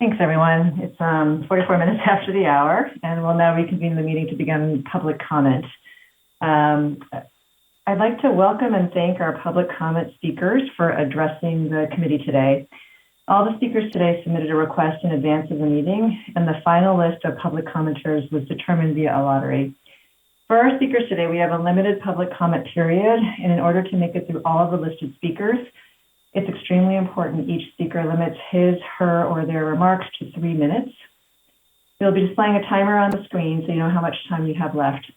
Thanks, everyone. It's 44 minutes after the hour, and we'll now reconvene the meeting to begin public comment. I'd like to welcome and thank our public comment speakers for addressing the committee today. All the speakers today submitted a request in advance of the meeting, and the final list of public commenters was determined via a lottery. For our speakers today, we have a limited public comment period, and in order to make it through all of the listed speakers, it's extremely important each speaker limits his, her, or their remarks to 3 minutes. They'll be displaying a timer on the screen so you know how much time you have left.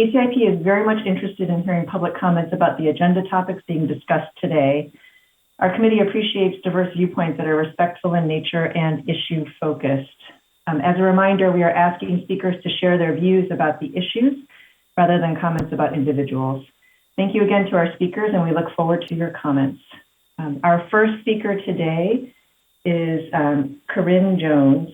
ACIP is very much interested in hearing public comments about the agenda topics being discussed today. Our committee appreciates diverse viewpoints that are respectful in nature and issue focused. As a reminder, we are asking speakers to share their views about the issues rather than comments about individuals. Thank you again to our speakers, and we look forward to your comments. Our first speaker today is Corinne Jones.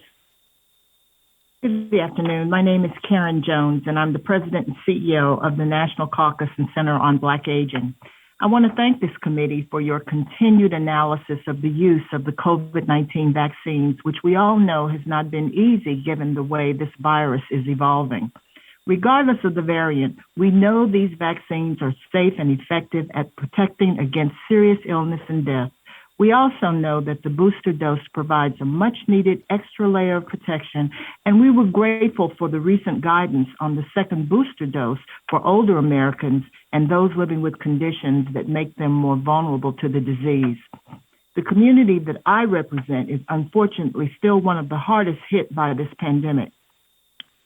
Good afternoon. My name is Karen Jones, and I'm the President and CEO of the National Caucus and Center on Black Aging. I want to thank this committee for your continued analysis of the use of the COVID-19 vaccines, which we all know has not been easy given the way this virus is evolving. Regardless of the variant, we know these vaccines are safe and effective at protecting against serious illness and death. We also know that the booster dose provides a much-needed extra layer of protection, and we were grateful for the recent guidance on the second booster dose for older Americans and those living with conditions that make them more vulnerable to the disease. The community that I represent is unfortunately still one of the hardest hit by this pandemic.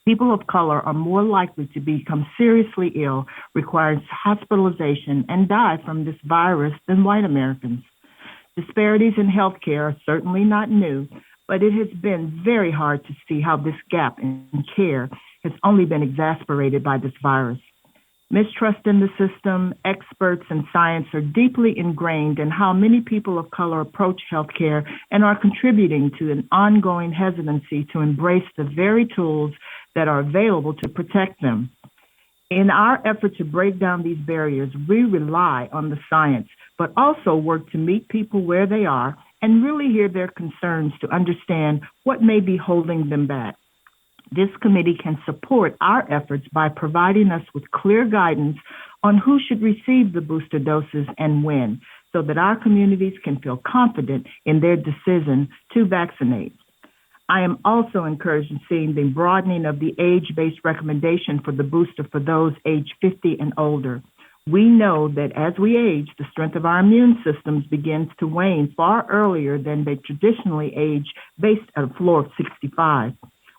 People of color are more likely to become seriously ill, require hospitalization, and die from this virus than white Americans. Disparities in healthcare are certainly not new, but it has been very hard to see how this gap in care has only been exacerbated by this virus. Mistrust in the system, experts, and science are deeply ingrained in how many people of color approach healthcare and are contributing to an ongoing hesitancy to embrace the very tools that are available to protect them. In our effort to break down these barriers, we rely on the science, but also work to meet people where they are and really hear their concerns to understand what may be holding them back. This committee can support our efforts by providing us with clear guidance on who should receive the booster doses and when, so that our communities can feel confident in their decision to vaccinate. I am also encouraged in seeing the broadening of the age-based recommendation for the booster for those age 50 and older. We know that as we age, the strength of our immune systems begins to wane far earlier than they traditionally age based at a floor of 65.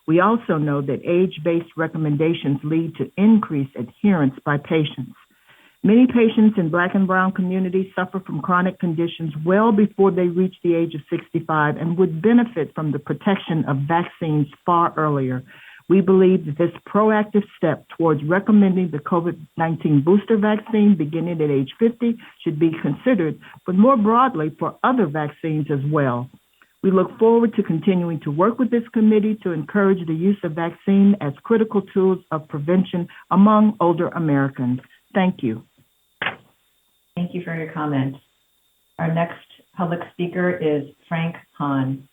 We also know that age-based recommendations lead to increased adherence by patients. Many patients in Black and Brown communities suffer from chronic conditions well before they reach the age of 65 and would benefit from the protection of vaccines far earlier. We believe that this proactive step towards recommending the COVID-19 booster vaccine beginning at age 50 should be considered, but more broadly for other vaccines as well. We look forward to continuing to work with this committee to encourage the use of vaccine as critical tools of prevention among older Americans. Thank you. Thank you for your comment. Our next public speaker is Frank Hahn.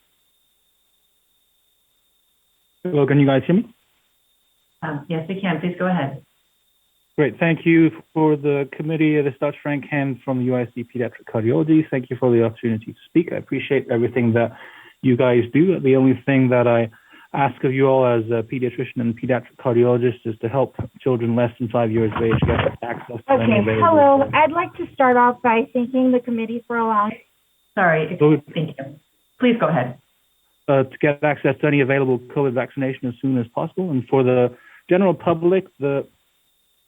Hello, can you guys hear me? Yes, we can. Please go ahead. Great. Thank you for the committee. This is Dr. Frank Hahn from UIC Pediatric Cardiology. Thank you for the opportunity to speak. I appreciate everything that you guys do. The only thing that I ask of you all as a pediatrician and pediatric cardiologist is to help children less than 5 years of age get access to any available. Hello. I'd like to start off by thanking the committee for allowing. Sorry. Thank you. Please go ahead. To get access to any available COVID vaccination as soon as possible. And for the general public, the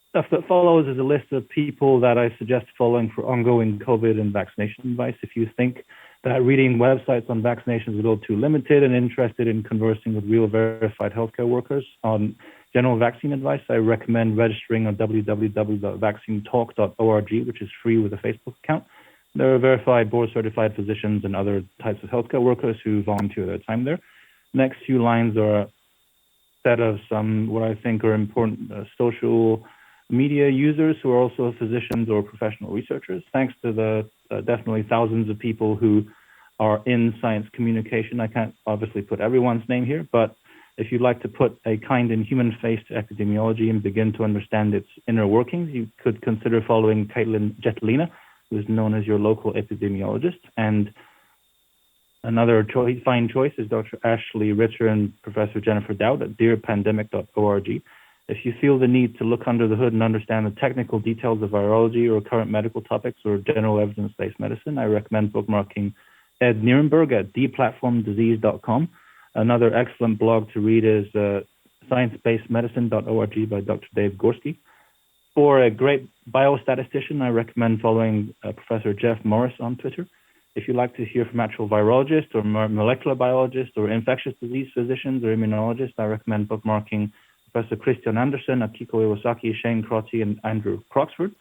stuff that follows is a list of people that I suggest following for ongoing COVID and vaccination advice. If you think that reading websites on vaccinations is a little too limited and interested in conversing with real verified healthcare workers on general vaccine advice, I recommend registering on www.vaccinetalk.org, which is free with a Facebook account. There are verified board-certified physicians and other types of healthcare workers who volunteer their time there. Next few lines are a set of some what I think are important social media users who are also physicians or professional researchers. Thanks to the definitely thousands of people who are in science communication. I can't obviously put everyone's name here, but if you'd like to put a kind and human face to epidemiology and begin to understand its inner workings, you could consider following Caitlin Jetelina, who is known as your local epidemiologist. And another fine choice is Dr. Ashley Ritter and Professor Jennifer Dowd at dearpandemic.org. If you feel the need to look under the hood and understand the technical details of virology or current medical topics or general evidence-based medicine, I recommend bookmarking Ed Nierenberg at deplatformdisease.com. Another excellent blog to read is sciencebasedmedicine.org by Dr. Dave Gorski. For a great biostatistician, I recommend following Professor Jeff Morris on Twitter. If you'd like to hear from actual virologists or molecular biologists or infectious disease physicians or immunologists, I recommend bookmarking Professor Christian Andersen, Akiko Iwasaki, Shane Crotty, and Andrew Croxford.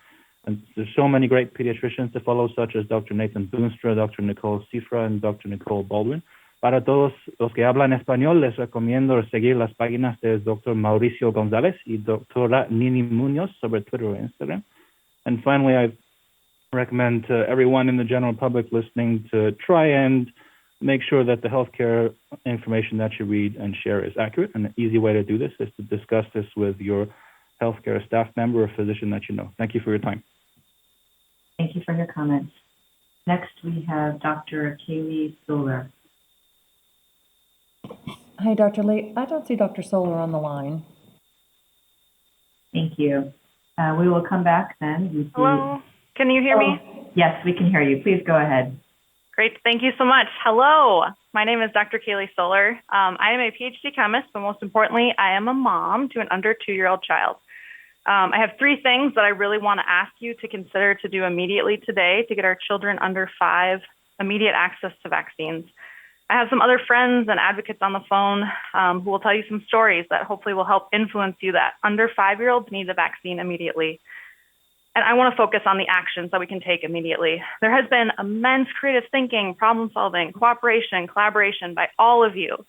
And there's so many great pediatricians to follow, such as Dr. Nathan Boonstra, Dr. Nicole Cifra, and Dr. Nicole Baldwin. Para todos los que hablan español, les recomiendo seguir las páginas del Dr. Mauricio González y Dra. Nini Munoz sobre Twitter or Instagram. And finally, I recommend to everyone in the general public listening to try and make sure that the healthcare information that you read and share is accurate. And an easy way to do this is to discuss this with your healthcare staff member or physician that you know. Thank you for your time. Thank you for your comments. Next, we have Dr. Kaylee Fuller. Hi, Dr. Lee. I don't see Dr. Solar on the line. Thank you. We will come back then. Hello, can you hear me? Yes, we can hear you. Please go ahead. Great, thank you so much. Hello, my name is Dr. Kaylee Fuller. I am a PhD chemist, but most importantly, I am a mom to an under 2-year-old child. I have 3 things that I really want to ask you to consider to do immediately today to get our children under 5 immediate access to vaccines. I have some other friends and advocates on the phone who will tell you some stories that hopefully will help influence you that under 5-year-olds need the vaccine immediately. And I want to focus on the actions that we can take immediately. There has been immense creative thinking, problem solving, cooperation, collaboration by all of you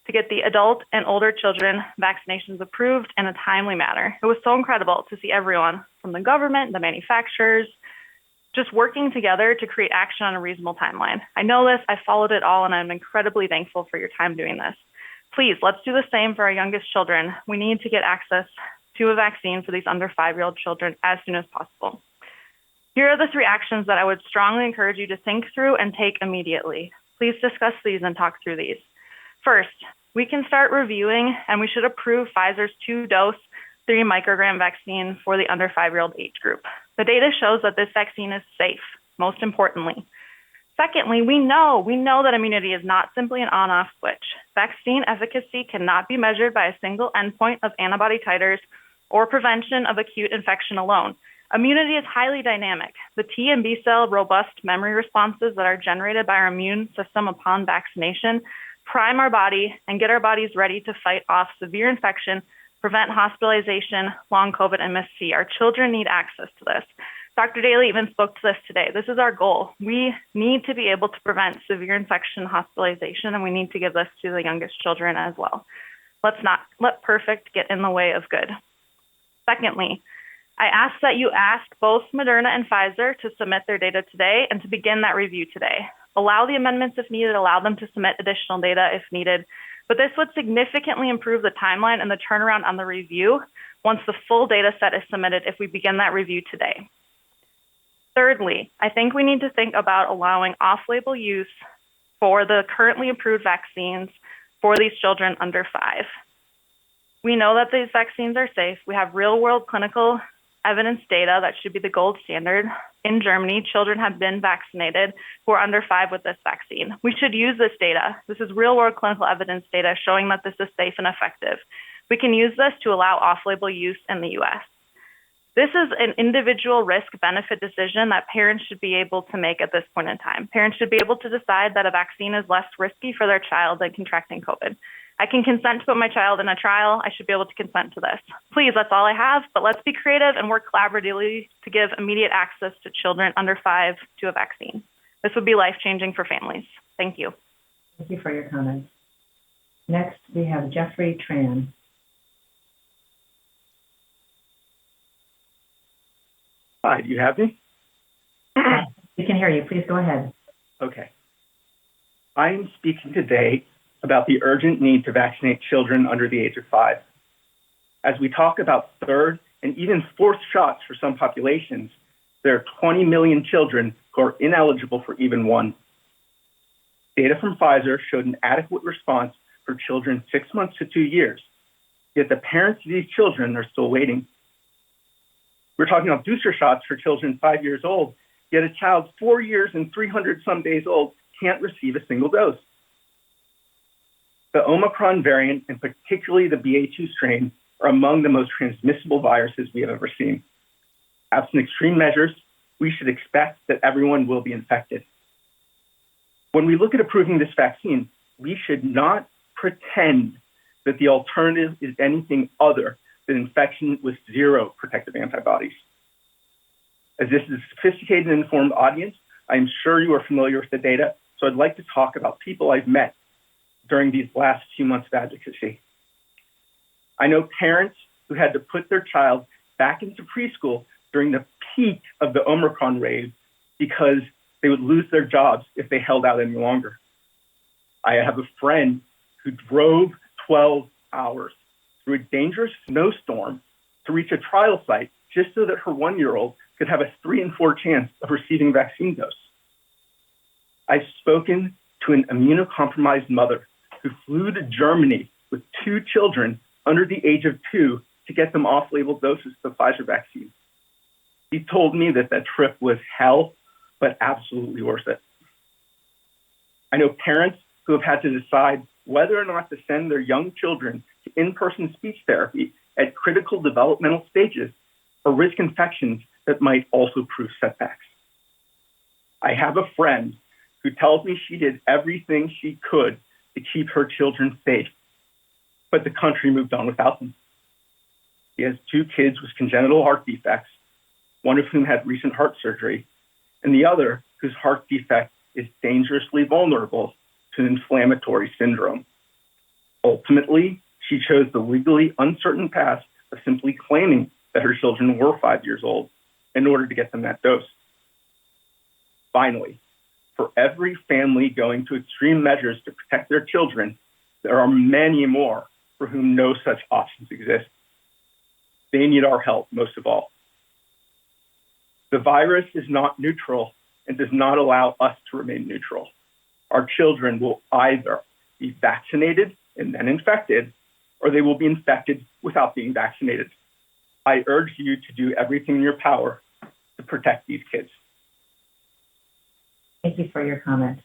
to get the adult and older children vaccinations approved in a timely manner. It was so incredible to see everyone from the government, the manufacturers, just working together to create action on a reasonable timeline. I know this, I followed it all, and I'm incredibly thankful for your time doing this. Please, let's do the same for our youngest children. We need to get access to a vaccine for these under 5-year-old children as soon as possible. Here are the 3 actions that I would strongly encourage you to think through and take immediately. Please discuss these and talk through these. First, we can start reviewing and we should approve Pfizer's 2-dose 3 microgram vaccine for the under 5-year-old age group. The data shows that this vaccine is safe, most importantly. Secondly, we know that immunity is not simply an on-off switch. Vaccine efficacy cannot be measured by a single endpoint of antibody titers or prevention of acute infection alone. Immunity is highly dynamic. The T and B cell robust memory responses that are generated by our immune system upon vaccination prime our body and get our bodies ready to fight off severe infection, prevent hospitalization, long COVID, and MSC. Our children need access to this. Dr. Daly even spoke to this today. This is our goal. We need to be able to prevent severe infection, hospitalization, and we need to give this to the youngest children as well. Let's not let perfect get in the way of good. Secondly, I ask that you ask both Moderna and Pfizer to submit their data today and to begin that review today. Allow the amendments if needed, allow them to submit additional data if needed, but this would significantly improve the timeline and the turnaround on the review once the full data set is submitted if we begin that review today. Thirdly, I think we need to think about allowing off-label use for the currently approved vaccines for these children under 5. We know that these vaccines are safe. We have real-world clinical evidence data that should be the gold standard. In Germany, children have been vaccinated who are under 5 with this vaccine. We should use this data. This is real-world clinical evidence data showing that this is safe and effective. We can use this to allow off-label use in the U.S. This is an individual risk-benefit decision that parents should be able to make at this point in time. Parents should be able to decide that a vaccine is less risky for their child than contracting COVID. I can consent to put my child in a trial. I should be able to consent to this. Please, that's all I have, but let's be creative and work collaboratively to give immediate access to children under 5 to a vaccine. This would be life-changing for families. Thank you. Thank you for your comments. Next, we have Jeffrey Tran. Hi, do you have me? We can hear you. Please go ahead. Okay. I am speaking today about the urgent need to vaccinate children under the age of 5. As we talk about third and even fourth shots for some populations, there are 20 million children who are ineligible for even one. Data from Pfizer showed an adequate response for children 6 months to 2 years, yet the parents of these children are still waiting. We're talking about booster shots for children 5 years old, yet a child 4 years and 300 some days old can't receive a single dose. The Omicron variant, and particularly the BA2 strain, are among the most transmissible viruses we have ever seen. Absent extreme measures, we should expect that everyone will be infected. When we look at approving this vaccine, we should not pretend that the alternative is anything other than infection with zero protective antibodies. As this is a sophisticated and informed audience, I am sure you are familiar with the data, so I'd like to talk about people I've met during these last few months of advocacy. I know parents who had to put their child back into preschool during the peak of the Omicron wave because they would lose their jobs if they held out any longer. I have a friend who drove 12 hours through a dangerous snowstorm to reach a trial site just so that her 1-year-old could have a 3 in 4 chance of receiving a vaccine dose. I've spoken to an immunocompromised mother who flew to Germany with 2 children under the age of 2 to get them off-label doses of the Pfizer vaccine. He told me that that trip was hell, but absolutely worth it. I know parents who have had to decide whether or not to send their young children to in-person speech therapy at critical developmental stages or risk infections that might also prove setbacks. I have a friend who tells me she did everything she could to keep her children safe, but the country moved on without them. He has 2 kids with congenital heart defects, one of whom had recent heart surgery, and the other whose heart defect is dangerously vulnerable to an inflammatory syndrome. Ultimately, she chose the legally uncertain path of simply claiming that her children were 5 years old in order to get them that dose. Finally, for every family going to extreme measures to protect their children, there are many more for whom no such options exist. They need our help most of all. The virus is not neutral and does not allow us to remain neutral. Our children will either be vaccinated and then infected, or they will be infected without being vaccinated. I urge you to do everything in your power to protect these kids. Thank you for your comments.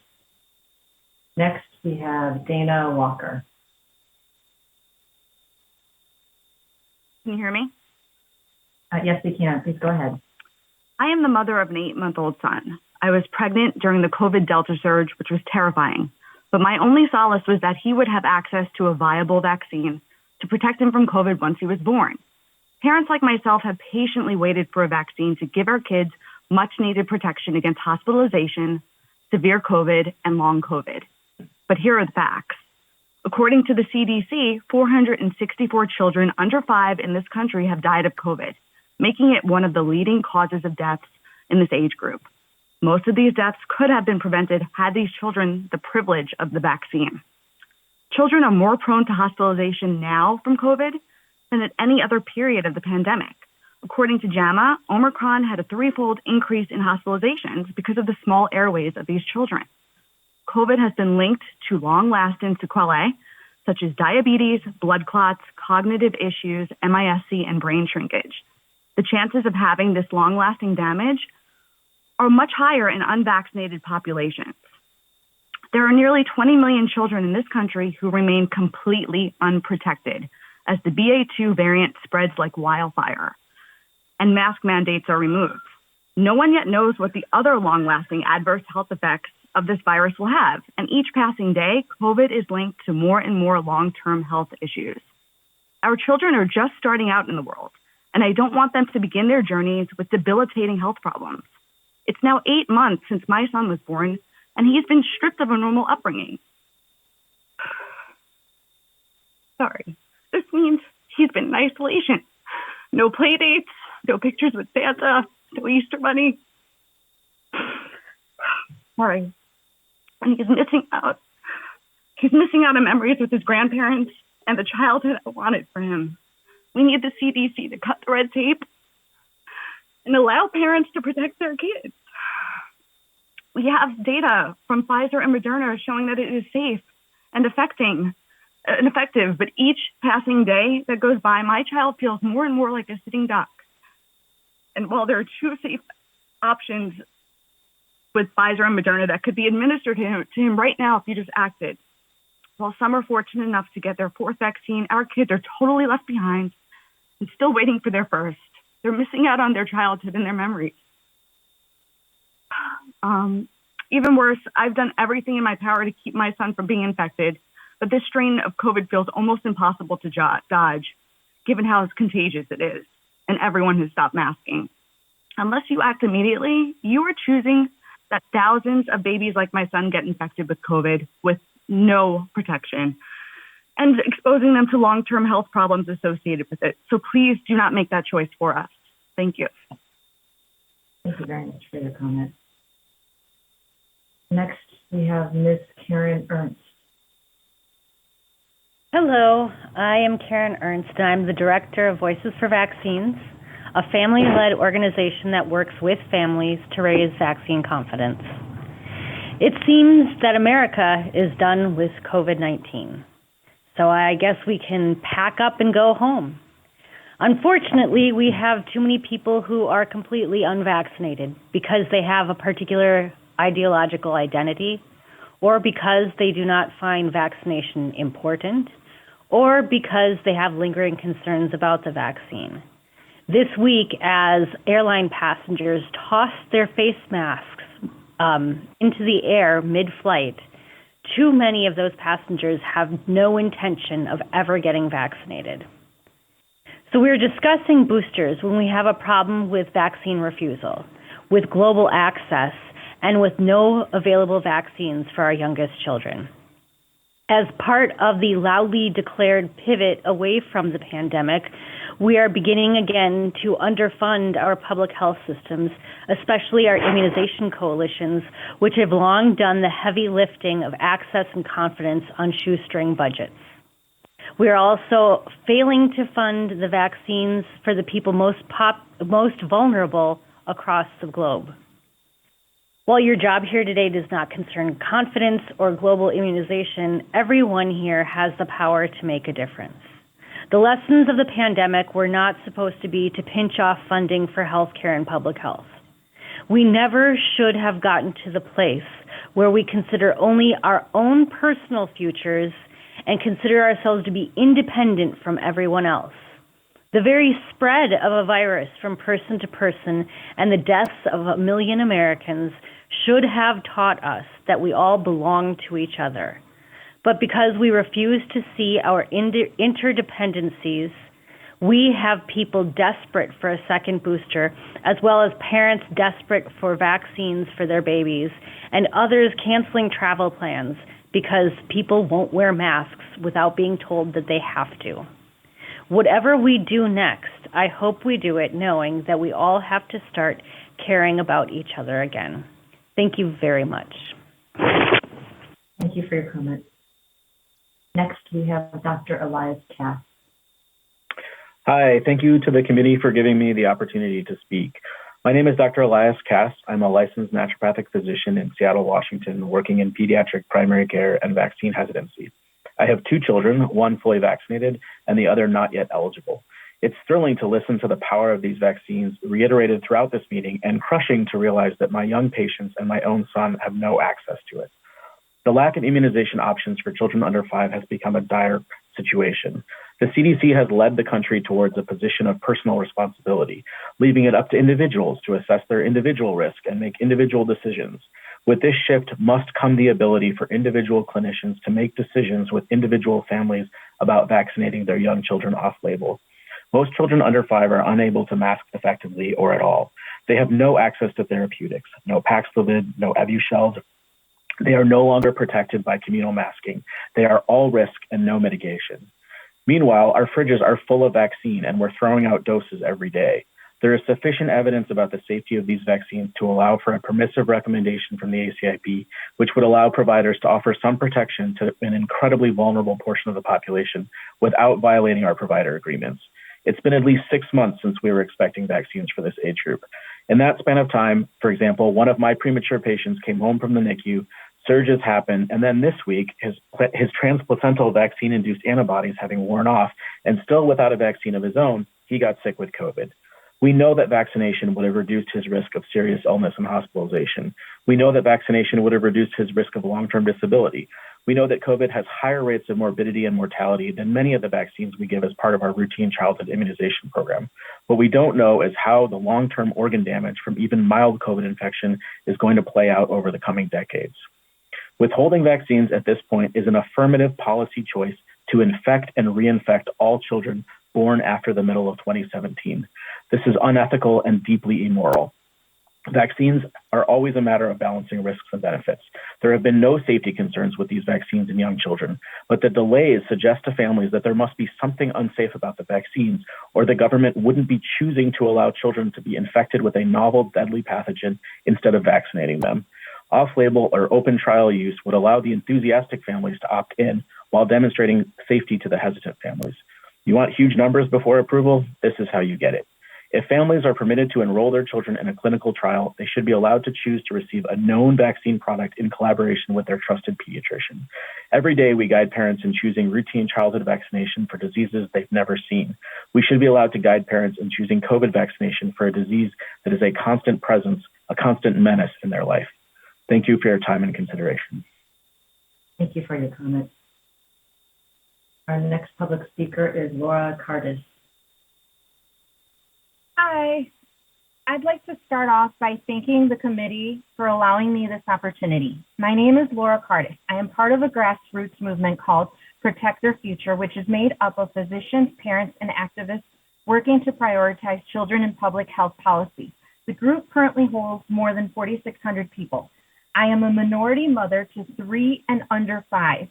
Next, we have Dana Walker. Can you hear me? Yes, we can. Please go ahead. I am the mother of an 8-month-old son. I was pregnant during the COVID Delta surge, which was terrifying. But my only solace was that he would have access to a viable vaccine to protect him from COVID once he was born. Parents like myself have patiently waited for a vaccine to give our kids much needed protection against hospitalization, severe COVID, and long COVID. But here are the facts. According to the CDC, 464 children under 5 in this country have died of COVID, making it one of the leading causes of deaths in this age group. Most of these deaths could have been prevented had these children the privilege of the vaccine. Children are more prone to hospitalization now from COVID than at any other period of the pandemic. According to JAMA, Omicron had a 3-fold increase in hospitalizations because of the small airways of these children. COVID has been linked to long-lasting sequelae, such as diabetes, blood clots, cognitive issues, MIS-C, and brain shrinkage. The chances of having this long-lasting damage are much higher in unvaccinated populations. There are nearly 20 million children in this country who remain completely unprotected as the BA2 variant spreads like wildfire and mask mandates are removed. No one yet knows what the other long-lasting adverse health effects of this virus will have, and each passing day, COVID is linked to more and more long-term health issues. Our children are just starting out in the world, and I don't want them to begin their journeys with debilitating health problems. It's now 8 months since my son was born, and he's been stripped of a normal upbringing. Sorry. This means he's been in isolation. No play dates, no pictures with Santa, no Easter bunny. Sorry. and he's missing out. He's missing out on memories with his grandparents and the childhood I wanted for him. We need the CDC to cut the red tape and allow parents to protect their kids. We have data from Pfizer and Moderna showing that it is safe and effective, but each passing day that goes by, my child feels more and more like a sitting duck. And while there are two safe options with Pfizer and Moderna that could be administered to him right now if he just acted, while some are fortunate enough to get their fourth vaccine, our kids are totally left behind and still waiting for their first. They're missing out on their childhood and their memories. Even worse, I've done everything in my power to keep my son from being infected, but this strain of COVID feels almost impossible to dodge, given how contagious it is, and everyone has stopped masking. Unless you act immediately, you are choosing that thousands of babies like my son get infected with COVID with no protection and exposing them to long-term health problems associated with it. So please do not make that choice for us. Thank you. Thank you very much for your comment. Next, we have Ms. Karen Ernst. Hello, I am Karen Ernst, and I'm the Director of Voices for Vaccines, a family-led organization that works with families to raise vaccine confidence. It seems that America is done with COVID-19, so I guess we can pack up and go home. Unfortunately, we have too many people who are completely unvaccinated because they have a particular ideological identity, or because they do not find vaccination important, or because they have lingering concerns about the vaccine. This week, as airline passengers tossed their face masks into the air mid-flight, too many of those passengers have no intention of ever getting vaccinated. So we're discussing boosters when we have a problem with vaccine refusal, with global access, and with no available vaccines for our youngest children. As part of the loudly declared pivot away from the pandemic, we are beginning again to underfund our public health systems, especially our immunization coalitions, which have long done the heavy lifting of access and confidence on shoestring budgets. We are also failing to fund the vaccines for the people most vulnerable across the globe. While your job here today does not concern confidence or global immunization, everyone here has the power to make a difference. The lessons of the pandemic were not supposed to be to pinch off funding for healthcare and public health. We never should have gotten to the place where we consider only our own personal futures and consider ourselves to be independent from everyone else. The very spread of a virus from person to person and the deaths of 1 million Americans should have taught us that we all belong to each other. But because we refuse to see our interdependencies, we have people desperate for a second booster, as well as parents desperate for vaccines for their babies, and others canceling travel plans because people won't wear masks without being told that they have to. Whatever we do next, I hope we do it knowing that we all have to start caring about each other again. Thank you very much. Thank you for your comment. Next, we have Dr. Elias Cass. Hi, thank you to the committee for giving me the opportunity to speak. My name is Dr. Elias Cass. I'm a licensed naturopathic physician in Seattle, Washington, working in pediatric primary care and vaccine hesitancy. I have 2 children, one fully vaccinated and the other not yet eligible. It's thrilling to listen to the power of these vaccines reiterated throughout this meeting and crushing to realize that my young patients and my own son have no access to it. The lack of immunization options for children under 5 has become a dire situation. The CDC has led the country towards a position of personal responsibility, leaving it up to individuals to assess their individual risk and make individual decisions. With this shift must come the ability for individual clinicians to make decisions with individual families about vaccinating their young children off-label. Most children under 5 are unable to mask effectively or at all. They have no access to therapeutics, no Paxlovid, no Evusheld. They are no longer protected by communal masking. They are all risk and no mitigation. Meanwhile, our fridges are full of vaccine and we're throwing out doses every day. There is sufficient evidence about the safety of these vaccines to allow for a permissive recommendation from the ACIP, which would allow providers to offer some protection to an incredibly vulnerable portion of the population without violating our provider agreements. It's been at least 6 months since we were expecting vaccines for this age group. In that span of time, for example, one of my premature patients came home from the NICU, surges happened, and then this week, his transplacental vaccine-induced antibodies having worn off, and still without a vaccine of his own, he got sick with COVID. We know that vaccination would have reduced his risk of serious illness and hospitalization. We know that vaccination would have reduced his risk of long-term disability. We know that COVID has higher rates of morbidity and mortality than many of the vaccines we give as part of our routine childhood immunization program. What we don't know is how the long-term organ damage from even mild COVID infection is going to play out over the coming decades. Withholding vaccines at this point is an affirmative policy choice to infect and reinfect all children born after the middle of 2017. This is unethical and deeply immoral. Vaccines are always a matter of balancing risks and benefits. There have been no safety concerns with these vaccines in young children, but the delays suggest to families that there must be something unsafe about the vaccines, or the government wouldn't be choosing to allow children to be infected with a novel, deadly pathogen instead of vaccinating them. Off-label or open trial use would allow the enthusiastic families to opt in while demonstrating safety to the hesitant families. You want huge numbers before approval? This is how you get it. If families are permitted to enroll their children in a clinical trial, they should be allowed to choose to receive a known vaccine product in collaboration with their trusted pediatrician. Every day, we guide parents in choosing routine childhood vaccination for diseases they've never seen. We should be allowed to guide parents in choosing COVID vaccination for a disease that is a constant presence, a constant menace in their life. Thank you for your time and consideration. Thank you for your comments. Our next public speaker is Laura Cardis. Hi. I'd like to start off by thanking the committee for allowing me this opportunity. My name is Laura Cardis. I am part of a grassroots movement called Protect Their Future, which is made up of physicians, parents, and activists working to prioritize children and public health policy. The group currently holds more than 4,600 people. I am a minority mother to three under 5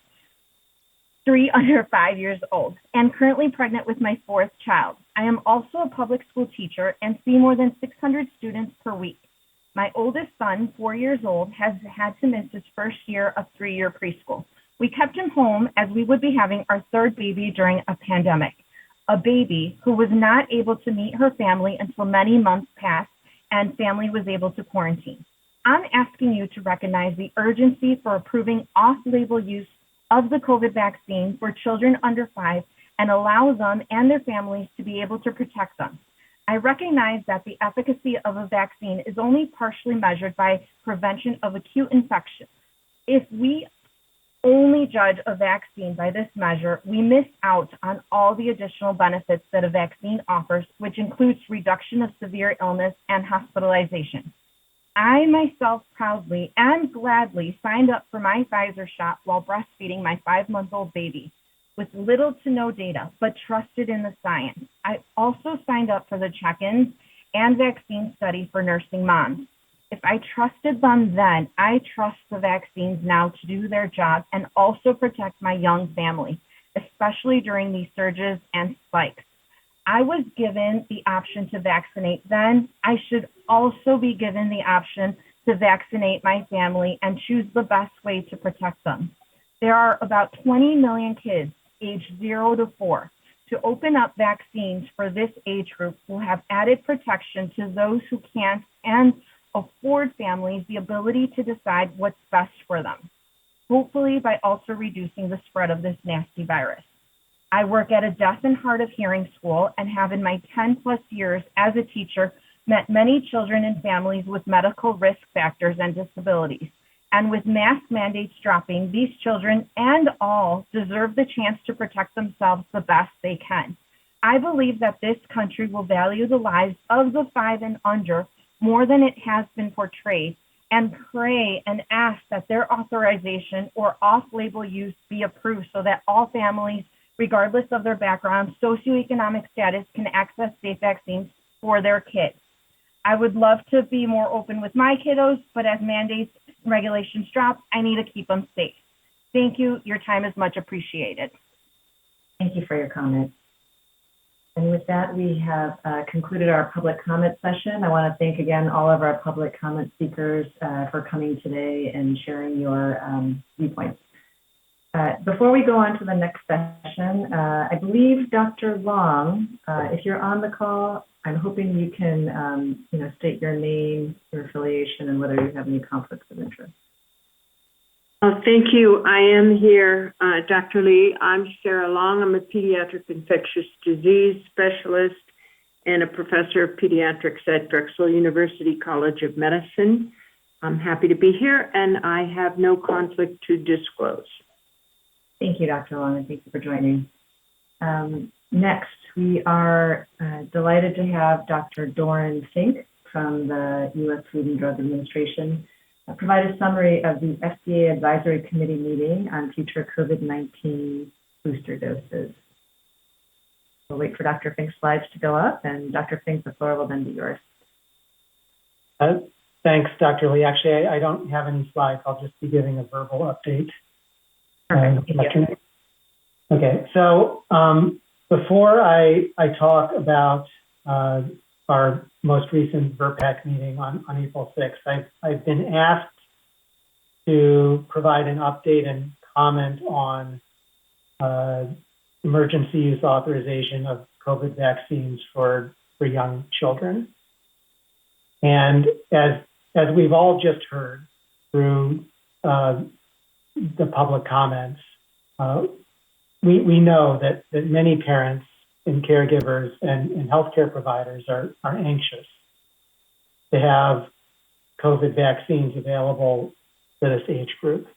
years old, and currently pregnant with my 4th child. I am also a public school teacher and see more than 600 students per week. My oldest son, 4 years old, has had to miss his first year of 3-year preschool. We kept him home as we would be having our 3rd baby during a pandemic, a baby who was not able to meet her family until many months passed and family was able to quarantine. I'm asking you to recognize the urgency for approving off-label use of the COVID vaccine for children under 5 and allow them and their families to be able to protect them. I recognize that the efficacy of a vaccine is only partially measured by prevention of acute infection. If we only judge a vaccine by this measure, we miss out on all the additional benefits that a vaccine offers, which includes reduction of severe illness and hospitalization. I myself proudly and gladly signed up for my Pfizer shot while breastfeeding my 5-month-old baby with little to no data, but trusted in the science. I also signed up for the check-ins and vaccine study for nursing moms. If I trusted them then, I trust the vaccines now to do their job and also protect my young family, especially during these surges and spikes. I was given the option to vaccinate then. I should also be given the option to vaccinate my family and choose the best way to protect them. There are about 20 million kids aged 0 to 4. To open up vaccines for this age group will have added protection to those who can't and afford families the ability to decide what's best for them, hopefully by also reducing the spread of this nasty virus. I work at a deaf and hard of hearing school and have in my 10 plus years as a teacher met many children and families with medical risk factors and disabilities. And with mask mandates dropping, these children and all deserve the chance to protect themselves the best they can. I believe that this country will value the lives of the 5 and under more than it has been portrayed, and pray and ask that their authorization or off-label use be approved so that all families, regardless of their background, socioeconomic status, can access safe vaccines for their kids. I would love to be more open with my kiddos, but as mandates and regulations drop, I need to keep them safe. Thank you. Your time is much appreciated. Thank you for your comment. And with that, we have concluded our public comment session. I want to thank again all of our public comment speakers for coming today and sharing your viewpoints. Before we go on to the next session, I believe Dr. Long, if you're on the call, I'm hoping you can state your name, your affiliation, and whether you have any conflicts of interest. Thank you. I am here, Dr. Lee. I'm Sarah Long. I'm a pediatric infectious disease specialist and a professor of pediatrics at Drexel University College of Medicine. I'm happy to be here, and I have no conflict to disclose. Thank you, Dr. Long, and thank you for joining. Next, we are delighted to have Dr. Doran Fink from the U.S. Food and Drug Administration provide a summary of the FDA Advisory Committee meeting on future COVID-19 booster doses. We'll wait for Dr. Fink's slides to go up, and Dr. Fink, the floor will then be yours. Thanks, Dr. Lee. Actually, I don't have any slides. I'll just be giving a verbal update. Perfect. Okay, so before I talk about our most recent VRPAC meeting on April 6th, I've been asked to provide an update and comment on emergency use authorization of COVID vaccines for young children. And as we've all just heard through the public comments, we know that many parents and caregivers and healthcare providers are anxious to have COVID vaccines available for this age group.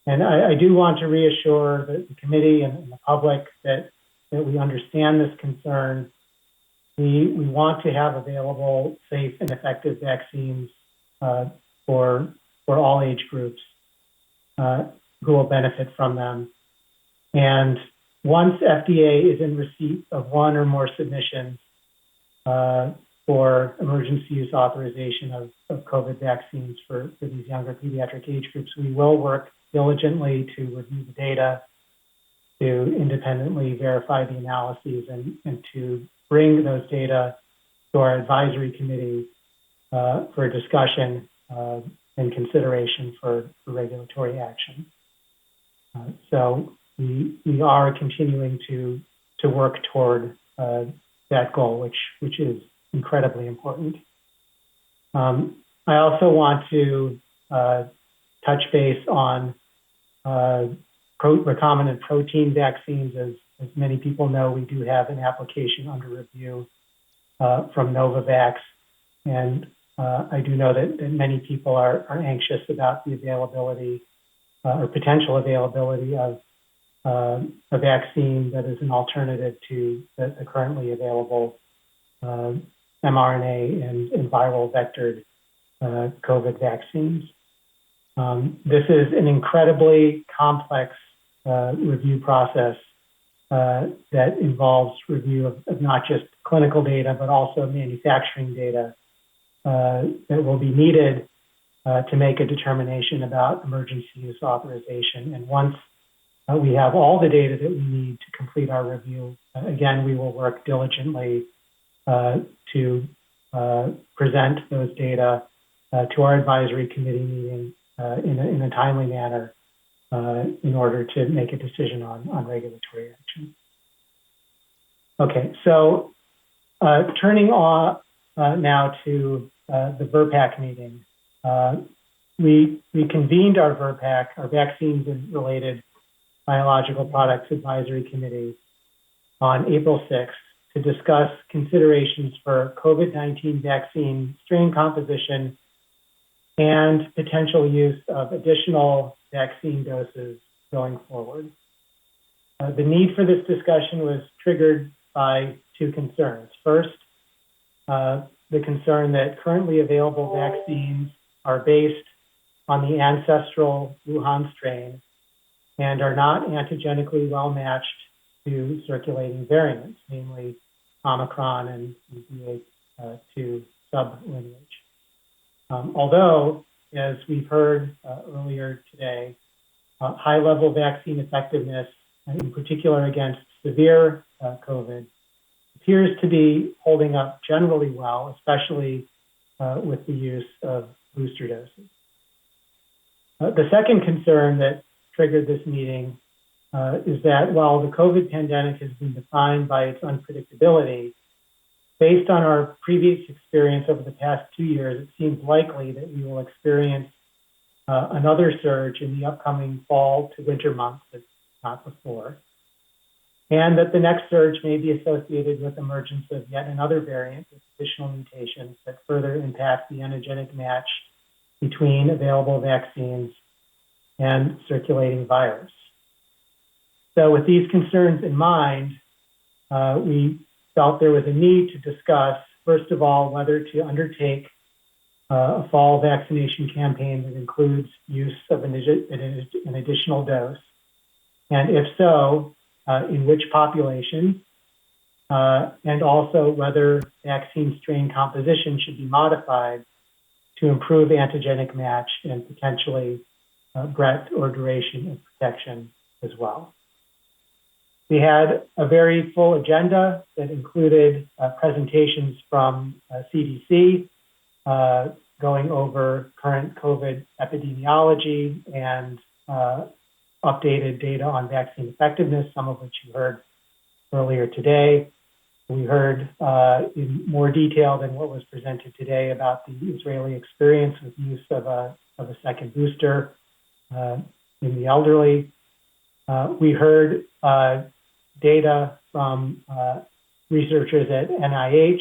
And I do want to reassure the committee and the public that we understand this concern. We want to have available safe and effective vaccines for all age groups who will benefit from them. And once FDA is in receipt of one or more submissions for emergency use authorization of COVID vaccines for these younger pediatric age groups, we will work diligently to review the data, to independently verify the analyses, and to bring those data to our advisory committee for a discussion and consideration for regulatory action. So we are continuing to work toward that goal, which is incredibly important. I also want to touch base on recombinant protein vaccines. As many people know, we do have an application under review from Novavax, and I do know that many people are anxious about the availability or potential availability of a vaccine that is an alternative to the currently available mRNA and viral vectored COVID vaccines. This is an incredibly complex review process that involves review of not just clinical data, but also manufacturing data that will be needed to make a determination about emergency use authorization. And once we have all the data that we need to complete our review, again, we will work diligently to present those data to our advisory committee meeting in a timely manner in order to make a decision on regulatory action. Okay, so turning on now to the VRPAC meeting. We convened our VRPAC, our Vaccines and Related Biological Products Advisory Committee, on April 6th to discuss considerations for COVID-19 vaccine strain composition and potential use of additional vaccine doses going forward. The need for this discussion was triggered by two concerns. First, the concern that currently available vaccines are based on the ancestral Wuhan strain and are not antigenically well matched to circulating variants, namely Omicron and BA2 sublineage. Although, as we've heard earlier today, high-level vaccine effectiveness, in particular against severe COVID, appears to be holding up generally well, especially with the use of booster doses. The second concern that triggered this meeting is that while the COVID pandemic has been defined by its unpredictability, based on our previous experience over the past 2 years, it seems likely that we will experience another surge in the upcoming fall to winter months, if not before, and that the next surge may be associated with emergence of yet another variant with additional mutations that further impact the antigenic match between available vaccines and circulating virus. So with these concerns in mind, we felt there was a need to discuss, first of all, whether to undertake a fall vaccination campaign that includes use of an additional dose, and if so, in which population, and also whether vaccine strain composition should be modified to improve antigenic match and potentially breadth or duration of protection as well. We had a very full agenda that included presentations from CDC, going over current COVID epidemiology and updated data on vaccine effectiveness, some of which you heard earlier today. We heard in more detail than what was presented today about the Israeli experience with use of a second booster in the elderly. We heard data from researchers at NIH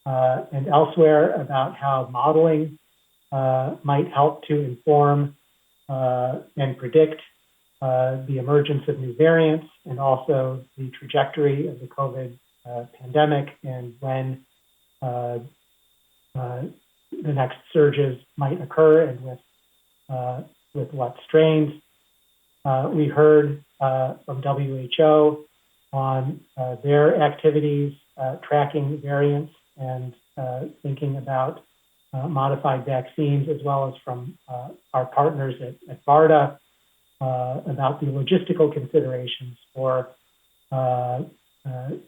and elsewhere about how modeling might help to inform and predict the emergence of new variants and also the trajectory of the COVID pandemic and when the next surges might occur and with what strains. We heard from WHO on their activities tracking variants and thinking about modified vaccines, as well as from our partners at BARDA about the logistical considerations for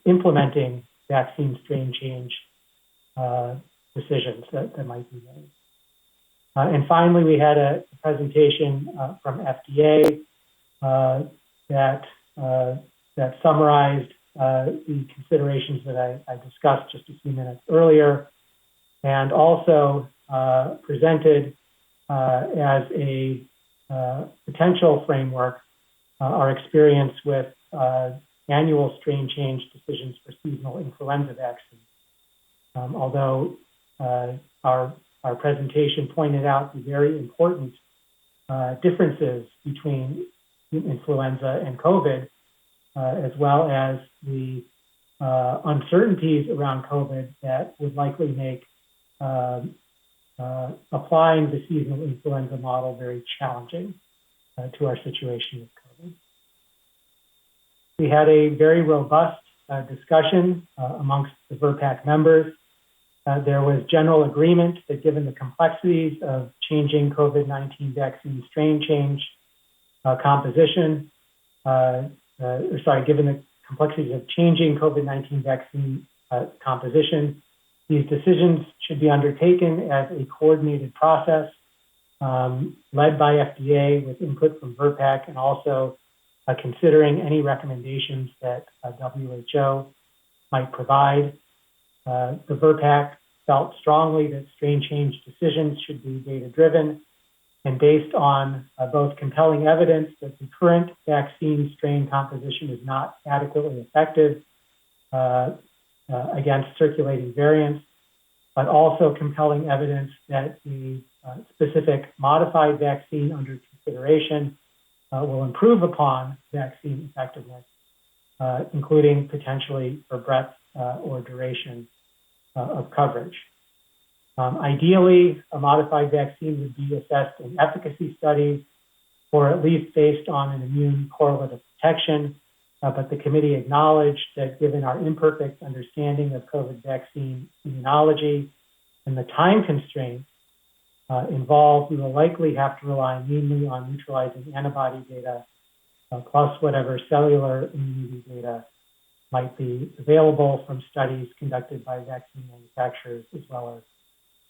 implementing vaccine strain change decisions that might be made. And finally, we had a presentation from FDA that summarized the considerations that I discussed just a few minutes earlier, and also presented as a potential framework our experience with annual strain change decisions for seasonal influenza vaccines. Although our presentation pointed out the very important differences between influenza and COVID, as well as the uncertainties around COVID that would likely make applying the seasonal influenza model very challenging to our situation with COVID. We had a very robust discussion amongst the VRPAC members. There was general agreement that given the complexities of changing COVID-19 vaccine strain change composition, given the complexities of changing COVID-19 vaccine composition, these decisions should be undertaken as a coordinated process led by FDA with input from VRPAC and also considering any recommendations that WHO might provide. The VRPAC felt strongly that strain change decisions should be data-driven and based on both compelling evidence that the current vaccine strain composition is not adequately effective against circulating variants, but also compelling evidence that the specific modified vaccine under consideration will improve upon vaccine effectiveness, including potentially for breadth or duration of coverage. Ideally, a modified vaccine would be assessed in efficacy studies or at least based on an immune correlate of protection, but the committee acknowledged that given our imperfect understanding of COVID vaccine immunology and the time constraints involved, we will likely have to rely mainly on neutralizing antibody data plus whatever cellular immunity data might be available from studies conducted by vaccine manufacturers as well as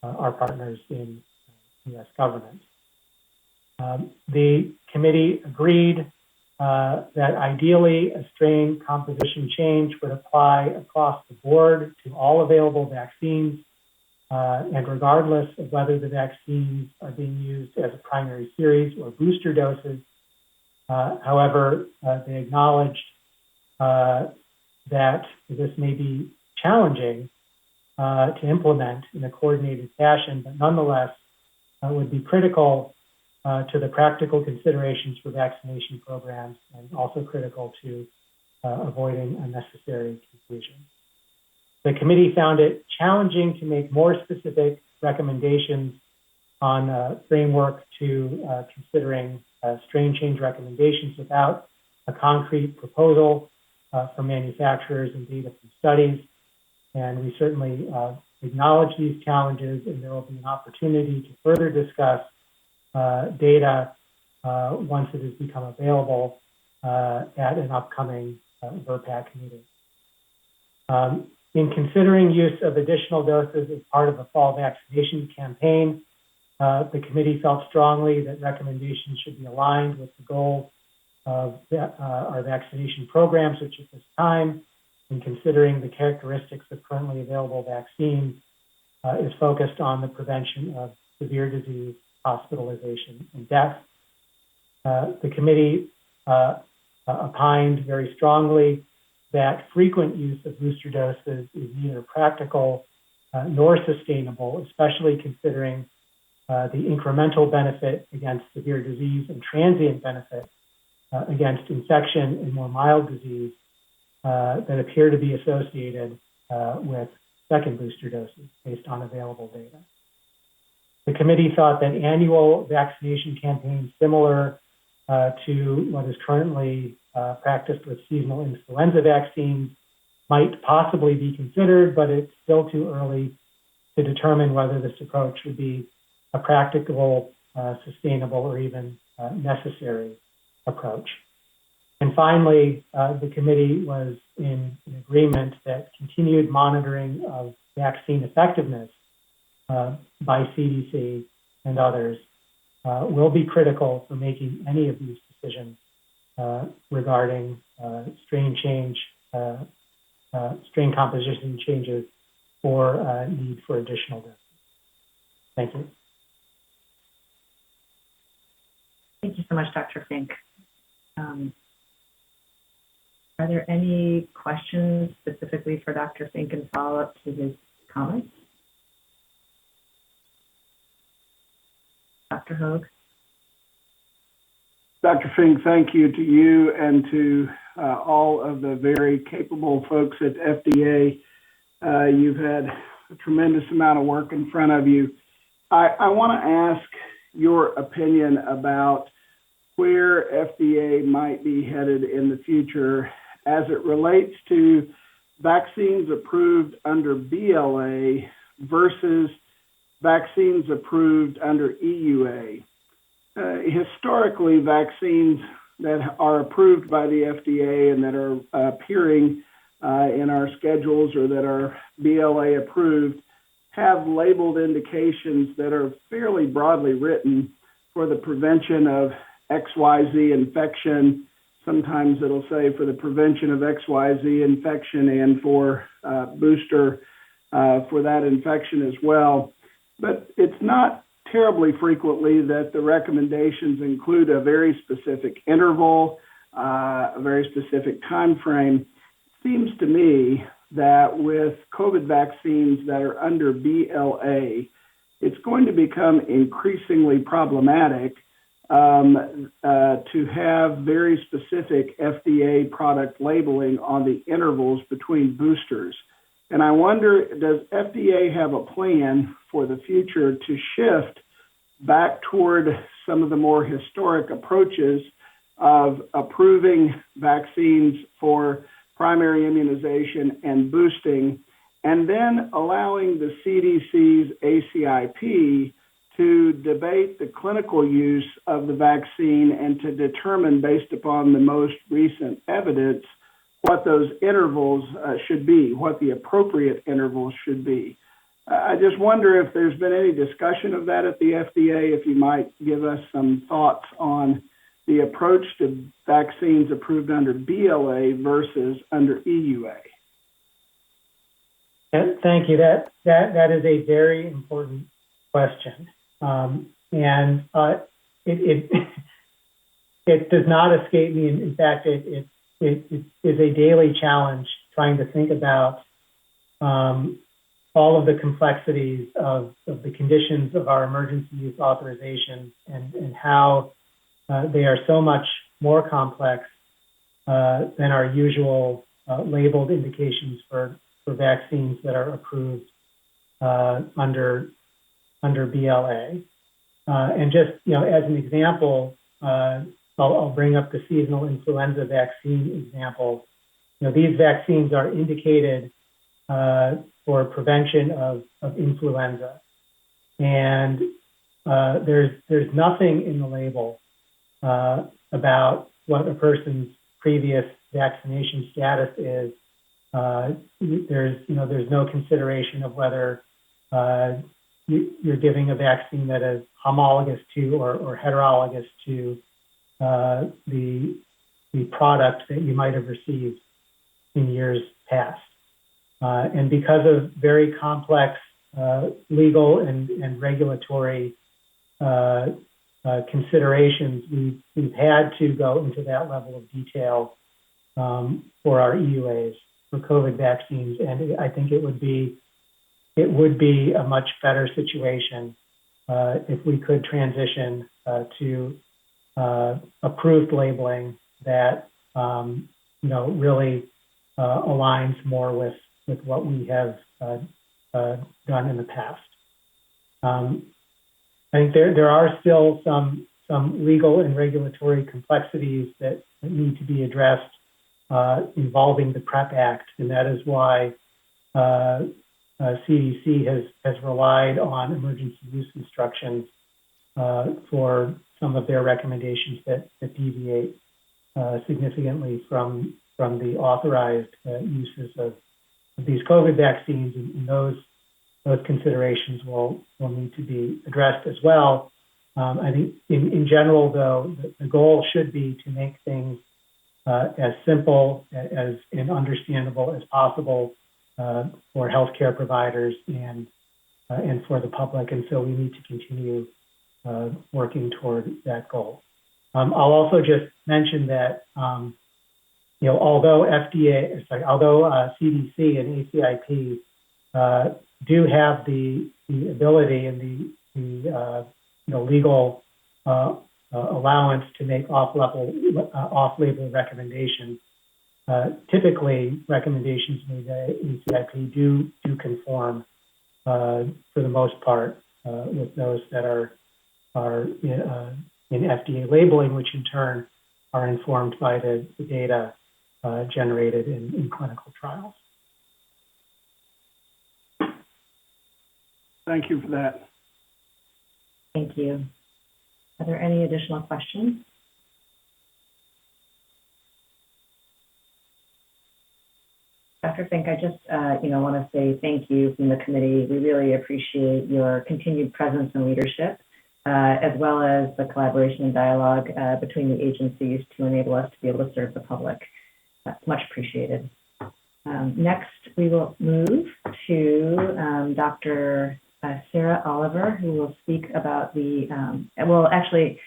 our partners in U.S. government. The committee agreed that ideally a strain composition change would apply across the board to all available vaccines, and regardless of whether the vaccines are being used as a primary series or booster doses. However, they acknowledged that this may be challenging to implement in a coordinated fashion, but nonetheless would be critical to the practical considerations for vaccination programs and also critical to avoiding unnecessary confusion. The committee found it challenging to make more specific recommendations on a framework to considering strain change recommendations without a concrete proposal from manufacturers and data from studies. And we certainly acknowledge these challenges, and there will be an opportunity to further discuss data once it has become available at an upcoming VRPAC meeting. In considering use of additional doses as part of the fall vaccination campaign, the committee felt strongly that recommendations should be aligned with the goals of our vaccination programs, which at this time, in considering the characteristics of currently available vaccines, is focused on the prevention of severe disease, hospitalization, and death. The committee opined very strongly that frequent use of booster doses is neither practical nor sustainable, especially considering the incremental benefit against severe disease and transient benefit against infection and more mild disease that appear to be associated with second booster doses based on available data. The committee thought that annual vaccination campaigns similar to what is currently practiced with seasonal influenza vaccines might possibly be considered, but it's still too early to determine whether this approach would be a practicable, sustainable, or even necessary approach. And finally, the committee was in agreement that continued monitoring of vaccine effectiveness by CDC and others will be critical for making any of these decisions regarding strain change, strain composition changes, or need for additional doses. Thank you. Thank you so much, Dr. Fink. Are there any questions specifically for Dr. Fink in follow-up to his comments? Dr. Hogue? Dr. Fink, thank you to you and to all of the very capable folks at FDA. You've had a tremendous amount of work in front of you. I want to ask your opinion about where FDA might be headed in the future as it relates to vaccines approved under BLA versus vaccines approved under EUA. Historically, vaccines that are approved by the FDA and that are appearing in our schedules or that are BLA approved have labeled indications that are fairly broadly written for the prevention of XYZ infection. Sometimes it'll say for the prevention of XYZ infection and for booster for that infection as well. But it's not terribly frequently that the recommendations include a very specific interval, a very specific time frame. It seems to me that with COVID vaccines that are under BLA, it's going to become increasingly problematic to have very specific FDA product labeling on the intervals between boosters. And I wonder, does FDA have a plan for the future to shift back toward some of the more historic approaches of approving vaccines for primary immunization and boosting, and then allowing the CDC's ACIP to debate the clinical use of the vaccine and to determine, based upon the most recent evidence, what those intervals should be, what the appropriate intervals should be. I just wonder if there's been any discussion of that at the FDA, if you might give us some thoughts on the approach to vaccines approved under BLA versus under EUA. Thank you. That is a very important question, and it does not escape me. In fact, it is a daily challenge trying to think about all of the complexities of the conditions of our emergency use authorization and how they are so much more complex than our usual labeled indications for vaccines that are approved under BLA. And just, as an example, I'll bring up the seasonal influenza vaccine example. These vaccines are indicated for prevention of influenza. And there's nothing in the label about what a person's previous vaccination status is. There's no consideration of whether you're giving a vaccine that is homologous to or heterologous to the product that you might have received in years past. And because of very complex legal and regulatory considerations, we've had to go into that level of detail for our EUAs for COVID vaccines, and I think it would be a much better situation if we could transition to approved labeling that really aligns more with what we have done in the past. I think there are still some legal and regulatory complexities that need to be addressed involving the PrEP Act, and that is why CDC has relied on emergency use instructions for some of their recommendations that deviate significantly from the authorized uses of these COVID vaccines, and those considerations will need to be addressed as well. I think in general, though, the goal should be to make things as simple and understandable as possible for healthcare providers and for the public, and so we need to continue working toward that goal. I'll also just mention that although CDC and ACIP do have the ability and the legal allowance to make off-label recommendations, typically recommendations made by ACIP do conform for the most part with those that are in FDA labeling, which in turn are informed by the data generated in clinical trials. Thank you for that. Thank you. Are there any additional questions? Dr. Fink, I just want to say thank you from the committee. We really appreciate your continued presence and leadership, as well as the collaboration and dialogue between the agencies to enable us to be able to serve the public. That's much appreciated. Next, we will move to Dr. Sarah Oliver, who will speak about will actually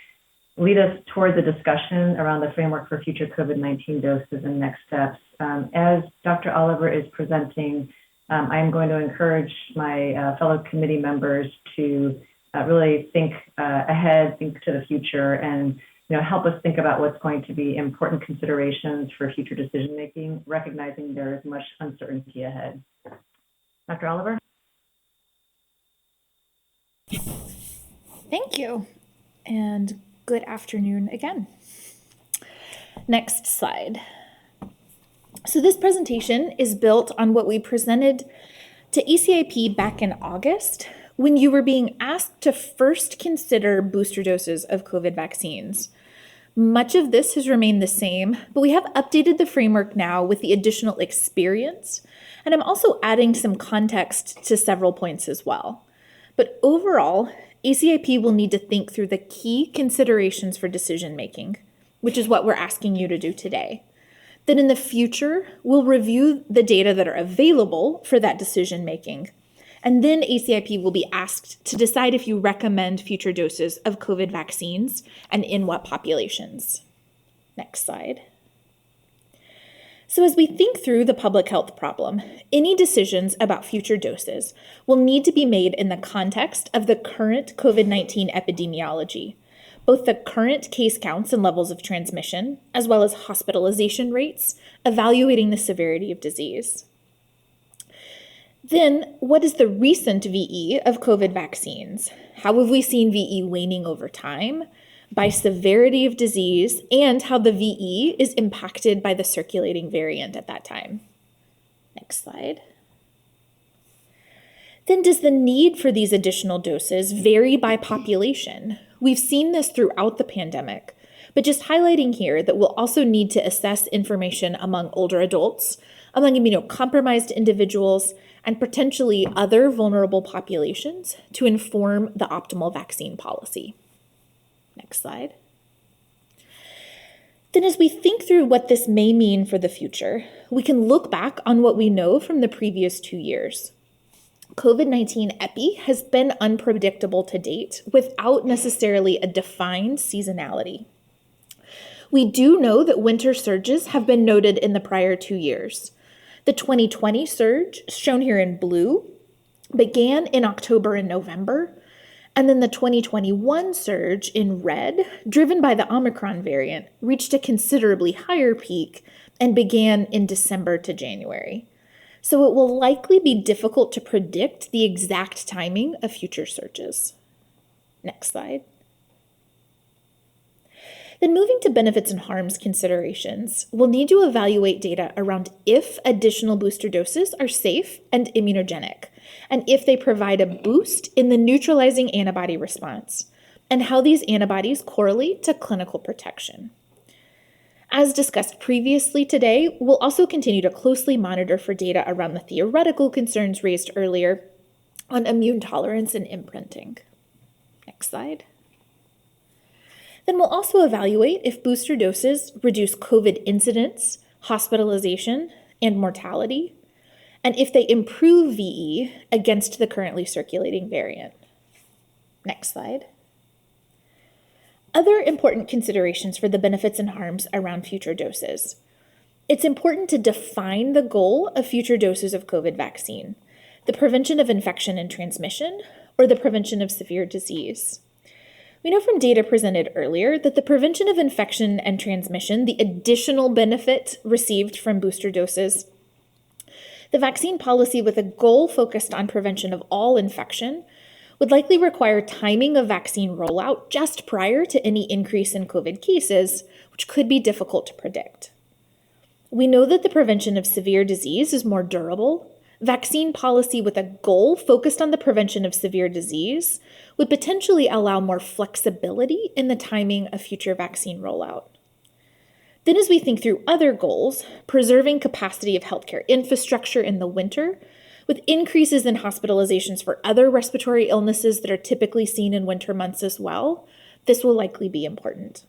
lead us toward the discussion around the framework for future COVID-19 doses and next steps. As Dr. Oliver is presenting, I am going to encourage my fellow committee members to really think ahead, think to the future, and help us think about what's going to be important considerations for future decision making, recognizing there is much uncertainty ahead. Dr. Oliver? Thank you, and good afternoon again. Next slide. So this presentation is built on what we presented to ACIP back in August, when you were being asked to first consider booster doses of COVID vaccines. Much of this has remained the same, but we have updated the framework now with the additional experience, and I'm also adding some context to several points as well. But overall, ACIP will need to think through the key considerations for decision making, which is what we're asking you to do today. Then in the future, we'll review the data that are available for that decision making. And then ACIP will be asked to decide if you recommend future doses of COVID vaccines and in what populations. Next slide. So as we think through the public health problem, any decisions about future doses will need to be made in the context of the current COVID-19 epidemiology, both the current case counts and levels of transmission, as well as hospitalization rates, evaluating the severity of disease. Then, what is the recent VE of COVID vaccines? How have we seen VE waning over time, by severity of disease, and how the VE is impacted by the circulating variant at that time? Next slide. Then does the need for these additional doses vary by population? We've seen this throughout the pandemic, but just highlighting here that we'll also need to assess information among older adults, among immunocompromised individuals, and potentially other vulnerable populations to inform the optimal vaccine policy. Next slide. Then as we think through what this may mean for the future, we can look back on what we know from the previous 2 years. COVID-19 epi has been unpredictable to date without necessarily a defined seasonality. We do know that winter surges have been noted in the prior 2 years. The 2020 surge, shown here in blue, began in October and November, and then the 2021 surge in red, driven by the Omicron variant, reached a considerably higher peak and began in December to January. So it will likely be difficult to predict the exact timing of future surges. Next slide. Then moving to benefits and harms considerations, we'll need to evaluate data around if additional booster doses are safe and immunogenic, and if they provide a boost in the neutralizing antibody response, and how these antibodies correlate to clinical protection. As discussed previously today, we'll also continue to closely monitor for data around the theoretical concerns raised earlier on immune tolerance and imprinting. Next slide. Then we'll also evaluate if booster doses reduce COVID incidence, hospitalization, and mortality, and if they improve VE against the currently circulating variant. Next slide. Other important considerations for the benefits and harms around future doses. It's important to define the goal of future doses of COVID vaccine, the prevention of infection and transmission, or the prevention of severe disease. We know from data presented earlier that the prevention of infection and transmission, the additional benefit received from booster doses, the vaccine policy with a goal focused on prevention of all infection would likely require timing of vaccine rollout just prior to any increase in COVID cases, which could be difficult to predict. We know that the prevention of severe disease is more durable. Vaccine policy with a goal focused on the prevention of severe disease would potentially allow more flexibility in the timing of future vaccine rollout. Then as we think through other goals, preserving capacity of healthcare infrastructure in the winter, with increases in hospitalizations for other respiratory illnesses that are typically seen in winter months as well, this will likely be important.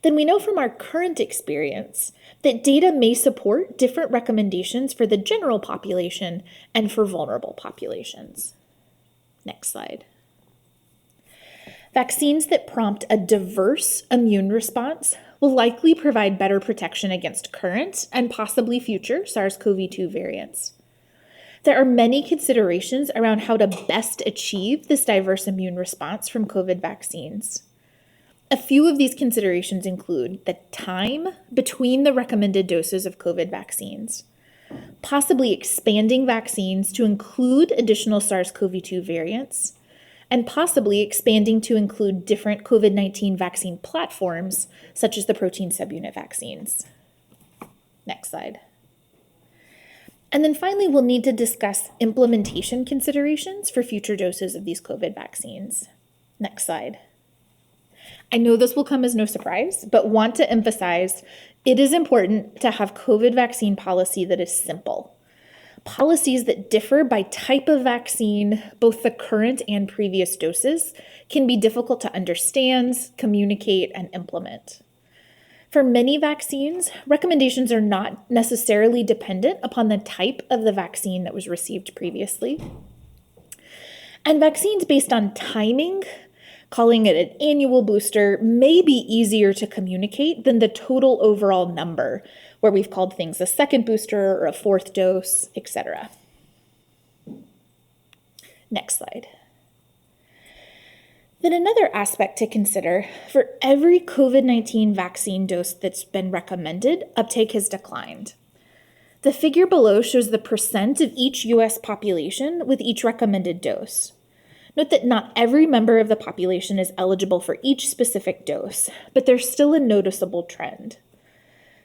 Then we know from our current experience that data may support different recommendations for the general population and for vulnerable populations. Next slide. Vaccines that prompt a diverse immune response will likely provide better protection against current and possibly future SARS-CoV-2 variants. There are many considerations around how to best achieve this diverse immune response from COVID vaccines. A few of these considerations include the time between the recommended doses of COVID vaccines, possibly expanding vaccines to include additional SARS-CoV-2 variants, and possibly expanding to include different COVID-19 vaccine platforms, such as the protein subunit vaccines. Next slide. And then finally, we'll need to discuss implementation considerations for future doses of these COVID vaccines. Next slide. I know this will come as no surprise, but want to emphasize it is important to have COVID vaccine policy that is simple. Policies that differ by type of vaccine, both the current and previous doses, can be difficult to understand, communicate, and implement. For many vaccines, recommendations are not necessarily dependent upon the type of the vaccine that was received previously. And vaccines based on timing, calling it an annual booster, may be easier to communicate than the total overall number, where we've called things a second booster or a fourth dose, etc. Next slide. Then another aspect to consider, for every COVID-19 vaccine dose that's been recommended, uptake has declined. The figure below shows the percent of each US population with each recommended dose. Note that not every member of the population is eligible for each specific dose, but there's still a noticeable trend.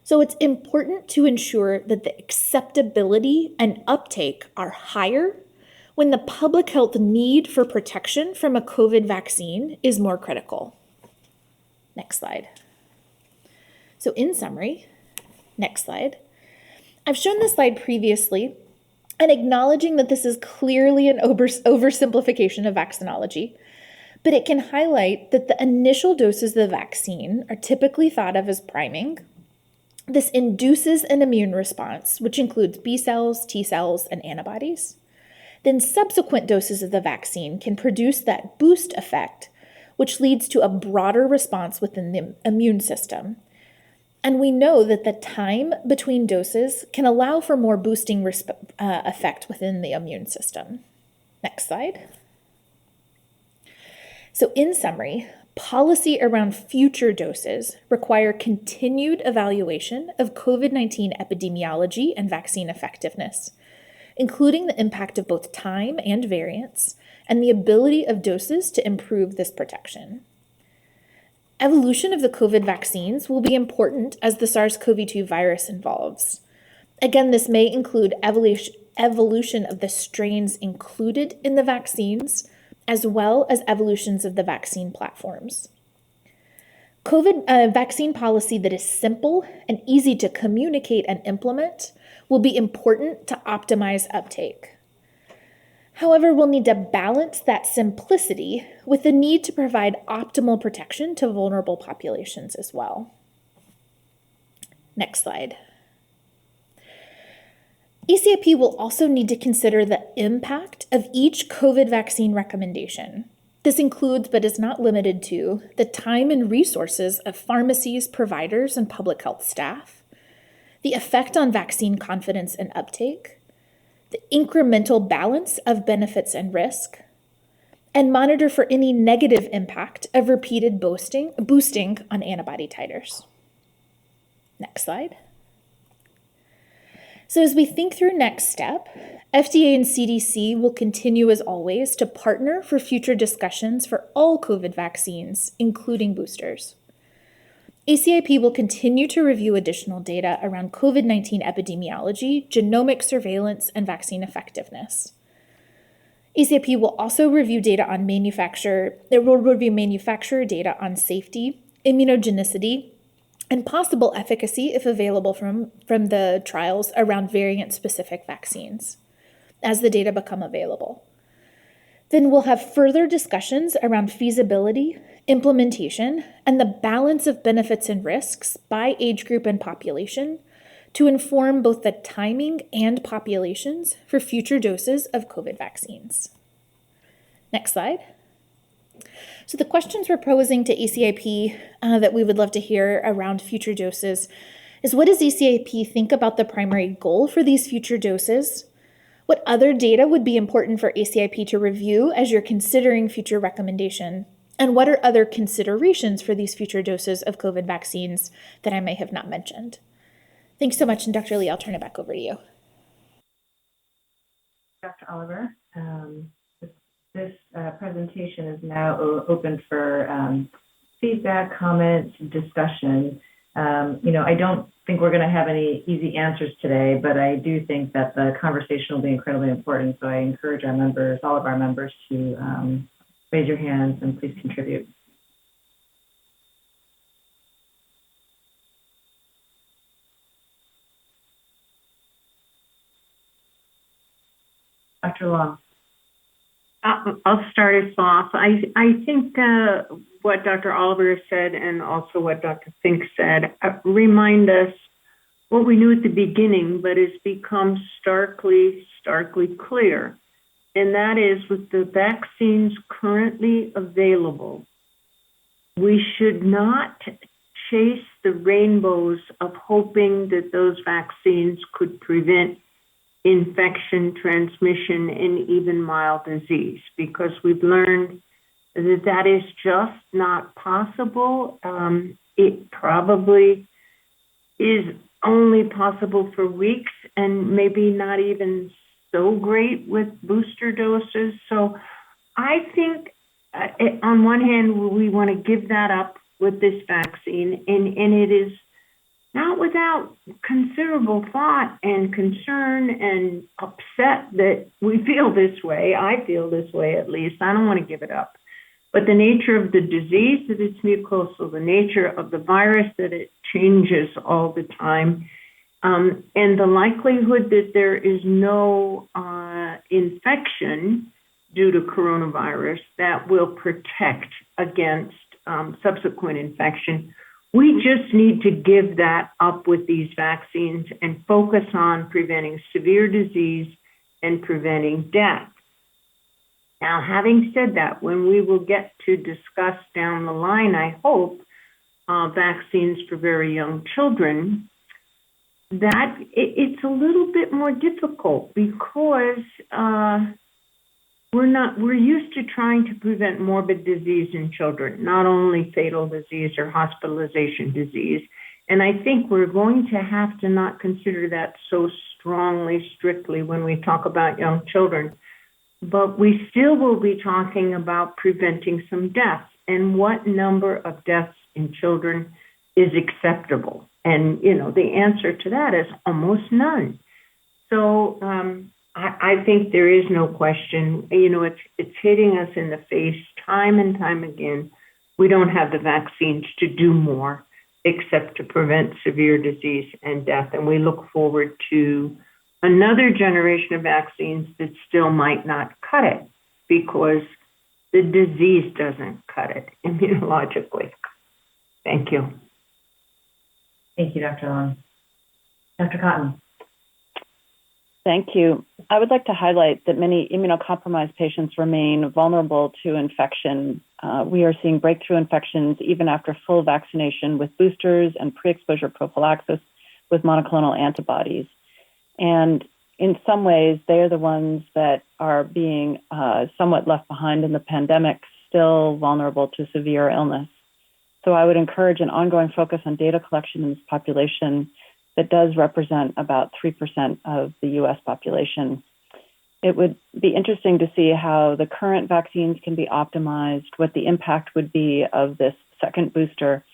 So it's important to ensure that the acceptability and uptake are higher when the public health need for protection from a COVID vaccine is more critical. Next slide. So in summary, next slide. I've shown this slide previously, and acknowledging that this is clearly an oversimplification of vaccinology, but it can highlight that the initial doses of the vaccine are typically thought of as priming. This induces an immune response, which includes B cells, T cells, and antibodies. Then subsequent doses of the vaccine can produce that boost effect, which leads to a broader response within the immune system. And we know that the time between doses can allow for more boosting effect within the immune system. Next slide. So in summary, policy around future doses require continued evaluation of COVID-19 epidemiology and vaccine effectiveness, including the impact of both time and variants, and the ability of doses to improve this protection. Evolution of the COVID vaccines will be important as the SARS-CoV-2 virus evolves. Again, this may include evolution of the strains included in the vaccines, as well as evolutions of the vaccine platforms. COVID vaccine policy that is simple and easy to communicate and implement will be important to optimize uptake. However, we'll need to balance that simplicity with the need to provide optimal protection to vulnerable populations as well. Next slide. ACIP will also need to consider the impact of each COVID vaccine recommendation. This includes, but is not limited to, the time and resources of pharmacies, providers, and public health staff, the effect on vaccine confidence and uptake, the incremental balance of benefits and risk, and monitor for any negative impact of repeated boosting on antibody titers. Next slide. So as we think through next step, FDA and CDC will continue as always to partner for future discussions for all COVID vaccines, including boosters. ACIP will continue to review additional data around COVID-19 epidemiology, genomic surveillance, and vaccine effectiveness. ACIP will also review data on manufacturer data on safety, immunogenicity, and possible efficacy, if available, from the trials around variant-specific vaccines as the data become available. Then we'll have further discussions around feasibility, implementation, and the balance of benefits and risks by age group and population to inform both the timing and populations for future doses of COVID vaccines. Next slide. So the questions we're posing to ACIP that we would love to hear around future doses is, what does ACIP think about the primary goal for these future doses? What other data would be important for ACIP to review as you're considering future recommendation? And what are other considerations for these future doses of COVID vaccines that I may have not mentioned? Thanks so much, and Dr. Lee, I'll turn it back over to you. Dr. Oliver, this presentation is now open for feedback, comments, discussion. I don't think we're going to have any easy answers today, but I do think that the conversation will be incredibly important. So I encourage our members, all of our members, to raise your hands and please contribute. Dr. Long. I'll start us off. I think what Dr. Oliver said and also what Dr. Fink said remind us what we knew at the beginning, but has become starkly clear. And that is, with the vaccines currently available, we should not chase the rainbows of hoping that those vaccines could prevent infection, transmission, and even mild disease, because we've learned that that is just not possible. It probably is only possible for weeks and maybe not even so great with booster doses. So I think on one hand, we want to give that up with this vaccine, and it is not without considerable thought and concern and upset that we feel this way. I feel this way, at least. I don't want to give it up. But the nature of the disease, that it's mucosal, the nature of the virus, that it changes all the time, and the likelihood that there is no infection due to coronavirus that will protect against subsequent infection. We just need to give that up with these vaccines and focus on preventing severe disease and preventing death. Now, having said that, when we will get to discuss down the line, I hope, vaccines for very young children, that it's a little bit more difficult because we're used to trying to prevent morbid disease in children, not only fatal disease or hospitalization disease. And I think we're going to have to not consider that so strictly when we talk about young children. But we still will be talking about preventing some deaths and what number of deaths in children is acceptable. And, the answer to that is almost none. So, I think there is no question. It's hitting us in the face time and time again. We don't have the vaccines to do more except to prevent severe disease and death. And we look forward to another generation of vaccines that still might not cut it because the disease doesn't cut it immunologically. Thank you. Thank you, Dr. Long. Dr. Cotton. Thank you. I would like to highlight that many immunocompromised patients remain vulnerable to infection. We are seeing breakthrough infections even after full vaccination with boosters and pre-exposure prophylaxis with monoclonal antibodies. And in some ways, they are the ones that are being somewhat left behind in the pandemic, still vulnerable to severe illness. So I would encourage an ongoing focus on data collection in this population that does represent about 3% of the U.S. population. It would be interesting to see how the current vaccines can be optimized, what the impact would be of this second booster,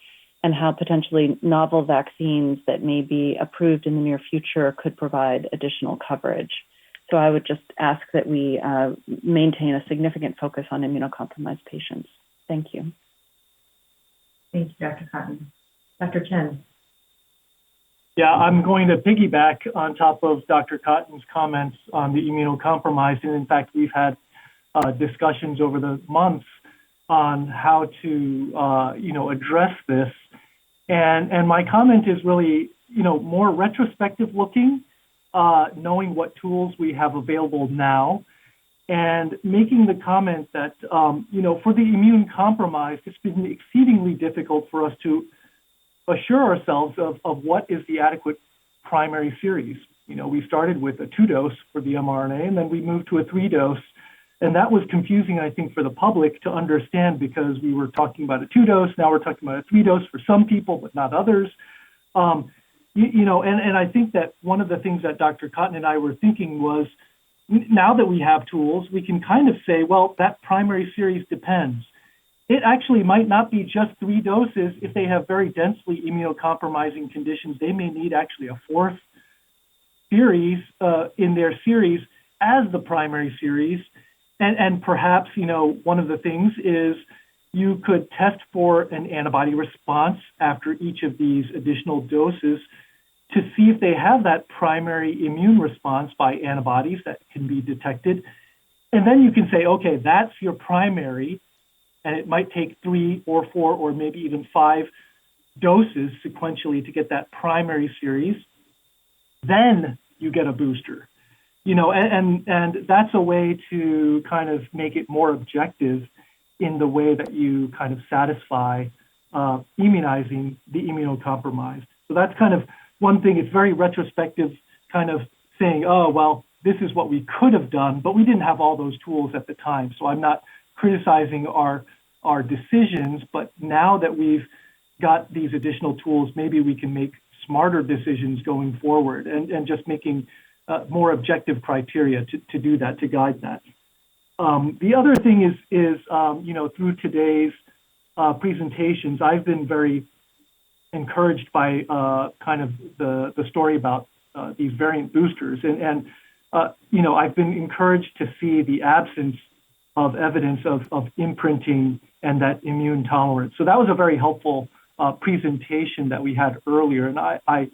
and how potentially novel vaccines that may be approved in the near future could provide additional coverage. So I would just ask that we maintain a significant focus on immunocompromised patients. Thank you. Thank you, Dr. Cotton. Dr. Chen. Yeah, I'm going to piggyback on top of Dr. Cotton's comments on the immunocompromised. And in fact, we've had discussions over the months on how to, address this. And my comment is really, more retrospective looking, knowing what tools we have available now, and making the comment that, for the immune compromised, it's been exceedingly difficult for us to assure ourselves of what is the adequate primary series. We started with a 2-dose for the mRNA, and then we moved to a 3-dose. And that was confusing, I think, for the public to understand because we were talking about a 2-dose, now we're talking about a 3-dose for some people, but not others. And I think that one of the things that Dr. Cotton and I were thinking was, now that we have tools, we can kind of say, well, that primary series depends. It actually might not be just 3 doses. If they have very densely immunocompromising conditions, they may need actually a 4th series in their series as the primary series. And perhaps, one of the things is you could test for an antibody response after each of these additional doses to see if they have that primary immune response by antibodies that can be detected. And then you can say, okay, that's your primary, and it might take 3 or 4 or maybe even 5 doses sequentially to get that primary series. Then you get a booster. And that's a way to kind of make it more objective in the way that you kind of satisfy immunizing the immunocompromised. So that's kind of one thing. It's very retrospective, kind of saying, oh, well, this is what we could have done, but we didn't have all those tools at the time. So I'm not criticizing our decisions, but now that we've got these additional tools, maybe we can make smarter decisions going forward and just making more objective criteria to do that, to guide that. The other thing is through today's presentations, I've been very encouraged by kind of the story about these variant boosters. And I've been encouraged to see the absence of evidence of imprinting and that immune tolerance. So that was a very helpful presentation that we had earlier. And I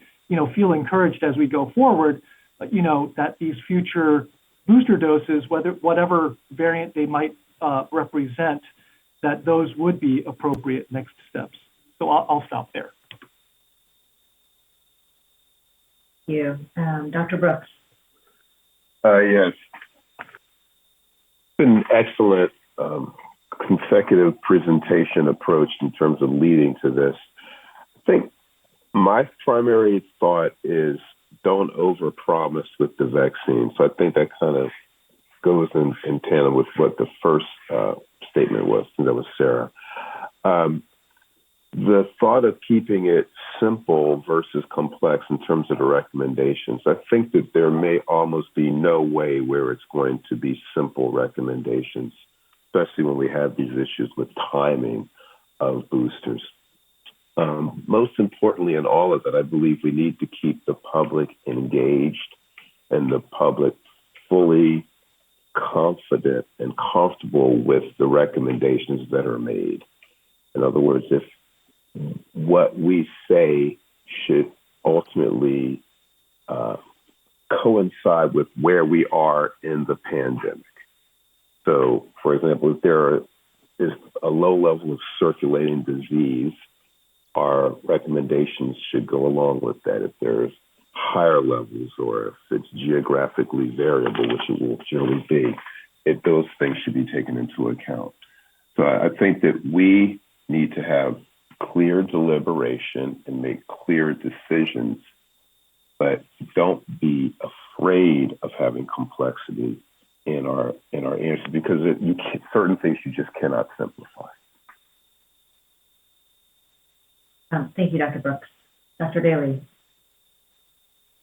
feel encouraged as we go forward, that these future booster doses, whatever variant they might represent, that those would be appropriate next steps. So I'll stop there. Thank you. Dr. Brooks. Yes. It's an excellent consecutive presentation approach in terms of leading to this. I think my primary thought is don't overpromise with the vaccine. So I think that kind of goes in tandem with what the first statement was. That was Sarah. The thought of keeping it simple versus complex in terms of the recommendations, I think that there may almost be no way where it's going to be simple recommendations, especially when we have these issues with timing of boosters. Most importantly in all of that, I believe we need to keep the public engaged and the public fully confident and comfortable with the recommendations that are made. In other words, if what we say should ultimately coincide with where we are in the pandemic. So, for example, if there is a low level of circulating disease, our recommendations should go along with that. If there's higher levels or if it's geographically variable, which it will generally be, those things should be taken into account. So I think that we need to have clear deliberation and make clear decisions, but don't be afraid of having complexity in our answers, because certain things you just cannot simplify. Thank you, Dr. Brooks. Dr. Daly.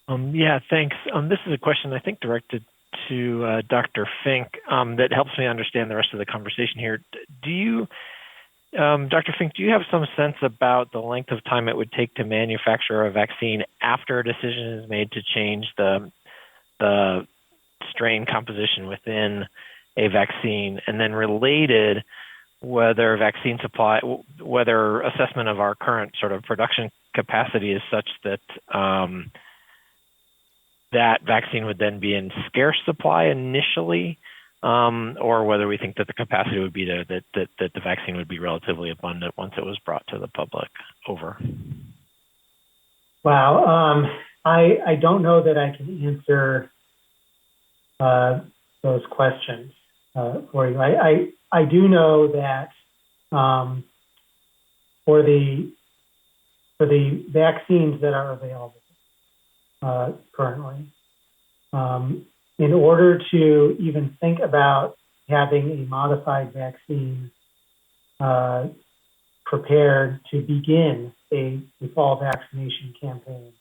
Yeah, thanks. This is a question I think directed to Dr. Fink that helps me understand the rest of the conversation here. Do you, Dr. Fink, do you have some sense about the length of time it would take to manufacture a vaccine after a decision is made to change the strain composition within a vaccine? And then related, whether vaccine supply, whether assessment of our current sort of production capacity is such that that vaccine would then be in scarce supply initially, or whether we think that the capacity would be that the vaccine would be relatively abundant once it was brought to the public. Over. Wow. I don't know that I can answer those questions for you. I do know that for the vaccines that are available currently, in order to even think about having a modified vaccine prepared to begin a fall vaccination campaign,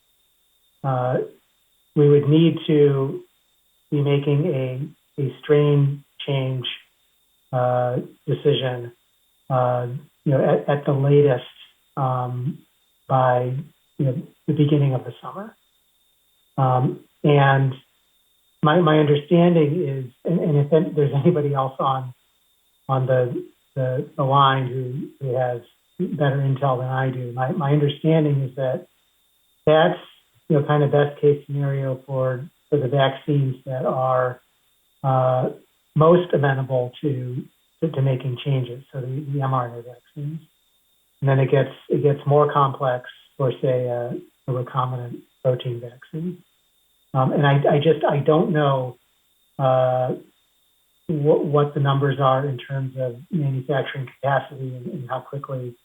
we would need to be making a strain change decision, at the latest by the beginning of the summer. And my understanding is, and if there's anybody else on the line who has better intel than I do, my understanding is that that's kind of best case scenario for the vaccines that are most amenable to making changes, so the mRNA vaccines. And then it gets more complex for, say, a recombinant protein vaccine. And I don't know what the numbers are in terms of manufacturing capacity and how quickly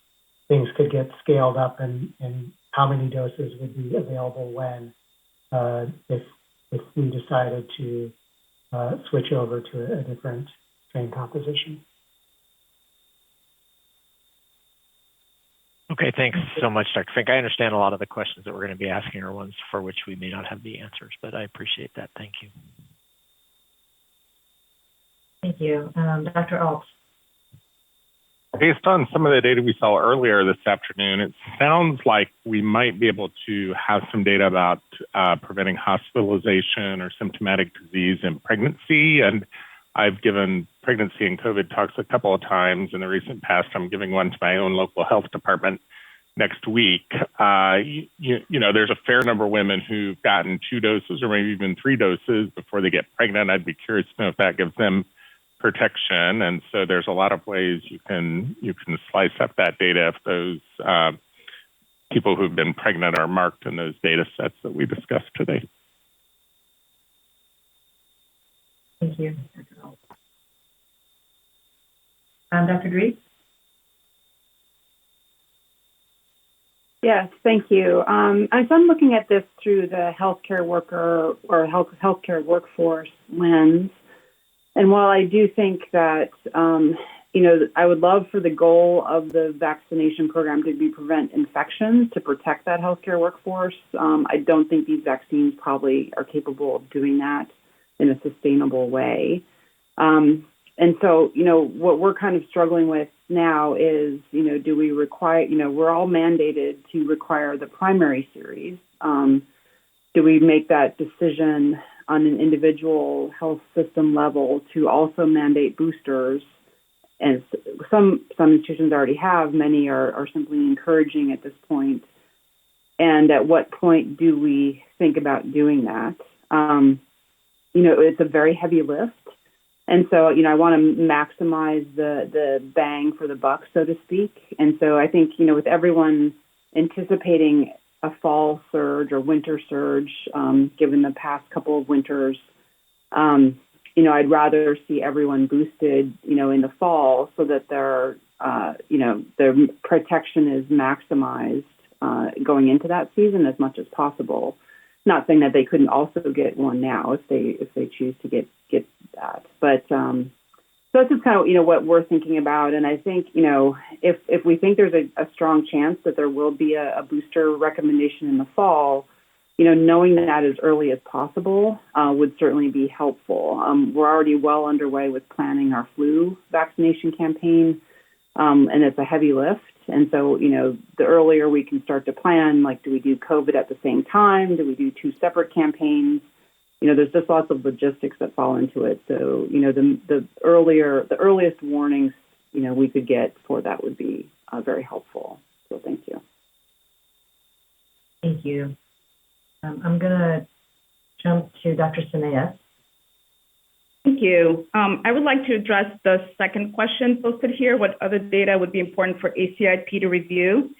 things could get scaled up and how many doses would be available when, if we decided to switch over to a different strain composition. Okay, thanks so much, Dr. Fink. I understand a lot of the questions that we're going to be asking are ones for which we may not have the answers, but I appreciate that. Thank you. Thank you. Dr. Alt. Based on some of the data we saw earlier this afternoon, it sounds like we might be able to have some data about preventing hospitalization or symptomatic disease in pregnancy. And I've given pregnancy and COVID talks a couple of times in the recent past. I'm giving one to my own local health department next week. There's a fair number of women who've gotten 2 doses or maybe even 3 doses before they get pregnant. I'd be curious to know if that gives them protection. And so there's a lot of ways you can slice up that data if those people who've been pregnant are marked in those data sets that we discussed today. Thank you, Dr. Alt. Dr. Dries? Yes, thank you. As I'm looking at this through the healthcare worker or healthcare workforce lens, and while I do think that, I would love for the goal of the vaccination program to be prevent infections, to protect that healthcare workforce, I don't think these vaccines probably are capable of doing that in a sustainable way. And so, what we're kind of struggling with now is, do we require, we're all mandated to require the primary series. Do we make that decision on an individual health system level to also mandate boosters? And some institutions already have, many are simply encouraging at this point. And at what point do we think about doing that? It's a very heavy lift. And so, I want to maximize the bang for the buck, so to speak. And so I think, with everyone anticipating a fall surge or winter surge, given the past couple of winters, I'd rather see everyone boosted, in the fall so that their protection is maximized going into that season as much as possible. Not saying that they couldn't also get one now if they choose to get that, but so that's just kind of what we're thinking about. And I think if we think there's a strong chance that there will be a booster recommendation in the fall, knowing that as early as possible would certainly be helpful. We're already well underway with planning our flu vaccination campaign, and it's a heavy lift. And so, the earlier we can start to plan, like, do we do COVID at the same time? Do we do 2 separate campaigns? There's just lots of logistics that fall into it. So, the earliest warnings, we could get for that would be very helpful. So thank you. Thank you. I'm going to jump to Dr. Sinayas. Thank you. I would like to address the second question posted here. What other data would be important for ACIP to review?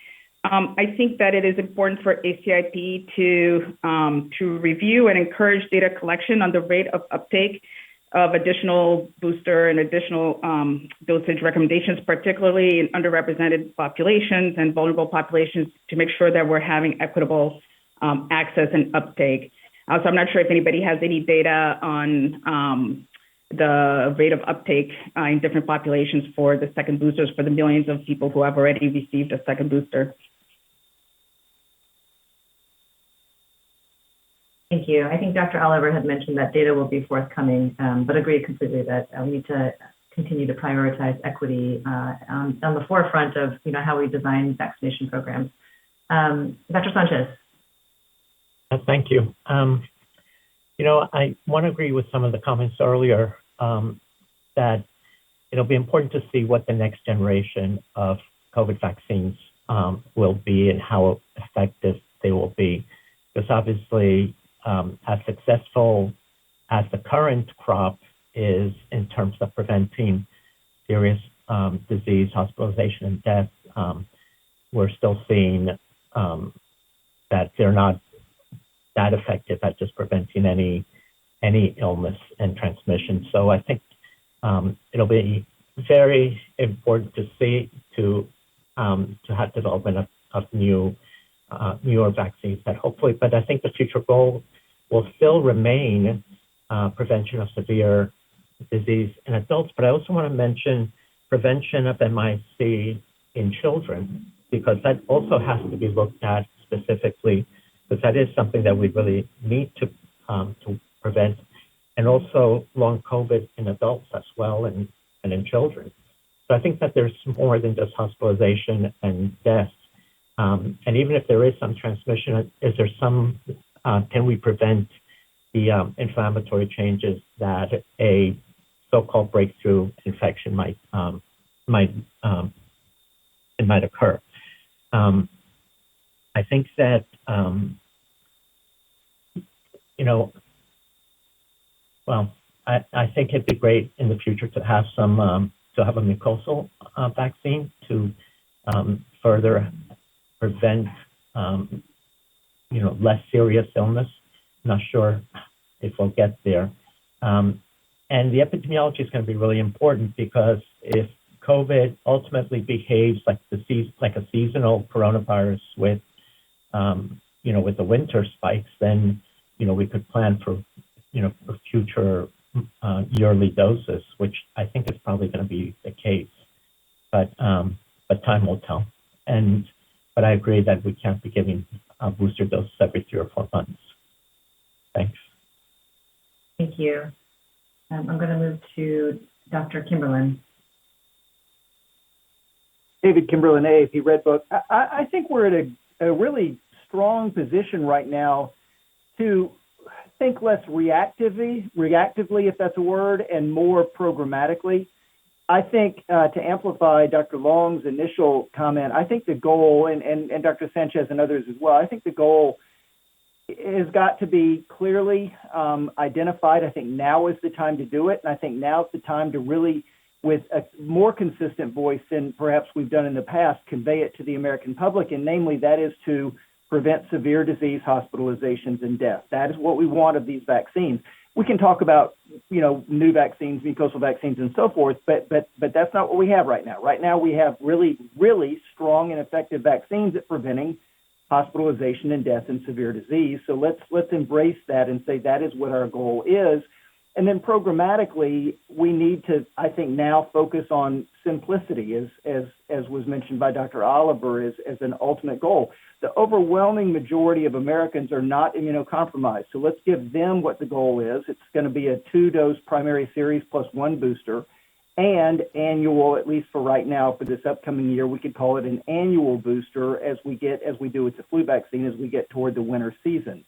I think that it is important for ACIP to review and encourage data collection on the rate of uptake of additional booster and additional dosage recommendations, particularly in underrepresented populations and vulnerable populations, to make sure that we're having equitable access and uptake. So I'm not sure if anybody has any data on the rate of uptake in different populations for the second boosters for the millions of people who have already received a second booster. Thank you. I think Dr. Oliver had mentioned that data will be forthcoming, but agree completely that we need to continue to prioritize equity on the forefront of how we design vaccination programs. Dr. Sanchez. Thank you. I want to agree with some of the comments earlier that it'll be important to see what the next generation of COVID vaccines will be and how effective they will be. because obviously, as successful as the current crop is in terms of preventing serious disease, hospitalization, and death, we're still seeing that they're not that effective at just preventing any illness and transmission. So I think it'll be very important to have development of newer vaccines that hopefully, but I think the future goal will still remain prevention of severe disease in adults. But I also want to mention prevention of MIC in children, because that also has to be looked at specifically, because that is something that we really need to prevent, and also long COVID in adults as well, and in children. So I think that there's more than just hospitalization and death. And even if there is some transmission, is there some, can we prevent the inflammatory changes that a so-called breakthrough infection might occur? I think that, I think it'd be great in the future to have to have a mucosal vaccine to further prevent, less serious illness. Not sure if we'll get there. And the epidemiology is going to be really important, because if COVID ultimately behaves like a seasonal coronavirus with the winter spikes, then, we could plan for future yearly doses, which I think is probably going to be the case. But time will tell. But I agree that we can't be giving booster doses every 3 or 4 months. Thanks. Thank you. I'm going to move to Dr. Kimberlin. David Kimberlin, AAP Red Book. I think we're at a really strong position right now to think less reactively, if that's a word, and more programmatically. I think to amplify Dr. Long's initial comment, I think the goal, and Dr. Sanchez and others as well, I think the goal has got to be clearly identified. I think now is the time to do it, and I think now is the time to really, with a more consistent voice than perhaps we've done in the past, convey it to the American public, and namely that is to prevent severe disease, hospitalizations, and death. That is what we want of these vaccines. We can talk about, new vaccines, mucosal vaccines, and so forth, but that's not what we have right now. Right now, we have really, really strong and effective vaccines at preventing hospitalization and death and severe disease. So let's embrace that and say that is what our goal is. And then programmatically, we need to, I think, now focus on simplicity, as was mentioned by Dr. Oliver, as an ultimate goal. The overwhelming majority of Americans are not immunocompromised. So let's give them what the goal is. It's going to be a 2-dose primary series plus 1 booster, and annual, at least for right now, for this upcoming year, we could call it an annual booster as we do with the flu vaccine, as we get toward the winter season.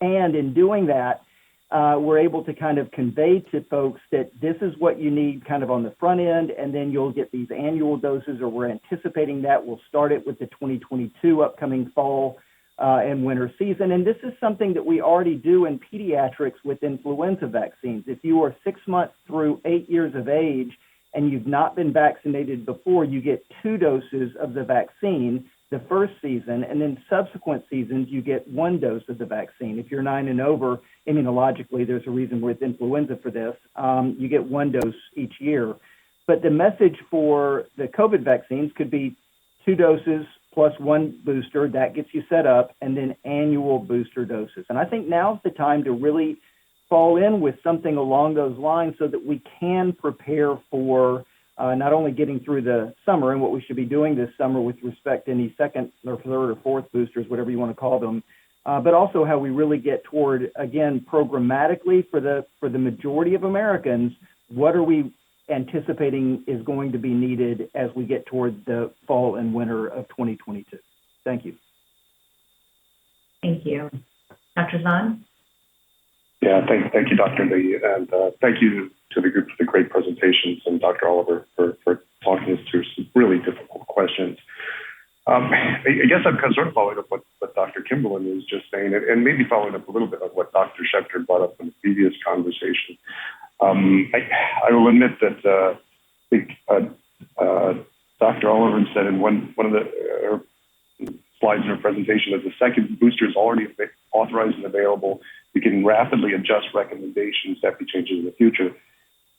And in doing that, we're able to kind of convey to folks that this is what you need kind of on the front end, and then you'll get these annual doses, or we're anticipating that. We'll start it with the 2022 upcoming fall and winter season. And this is something that we already do in pediatrics with influenza vaccines. If you are 6 months through 8 years of age and you've not been vaccinated before, you get 2 doses of the vaccine the first season, and then subsequent seasons, you get 1 dose of the vaccine. If you're 9 and over, immunologically, there's a reason with influenza for this. You get 1 dose each year. But the message for the COVID vaccines could be 2 doses plus 1 booster. That gets you set up, and then annual booster doses. And I think now's the time to really fall in with something along those lines so that we can prepare for not only getting through the summer and what we should be doing this summer with respect to any second or third or fourth boosters, whatever you want to call them, but also how we really get toward, again, programmatically for the majority of Americans, what are we anticipating is going to be needed as we get toward the fall and winter of 2022. Thank you. Thank you. Dr. Zahn? Yeah, thank you, Dr. Lee, and thank you to the group for the great presentations, and Dr. Oliver for talking us through some really difficult questions. I guess I'm kind of following up what Dr. Kimberlin was just saying, and maybe following up a little bit on what Dr. Schechter brought up in the previous conversation. I will admit that I think Dr. Oliver said in one of the slides in her presentation that the second booster is already authorized and available. We can rapidly adjust recommendations that be changes in the future.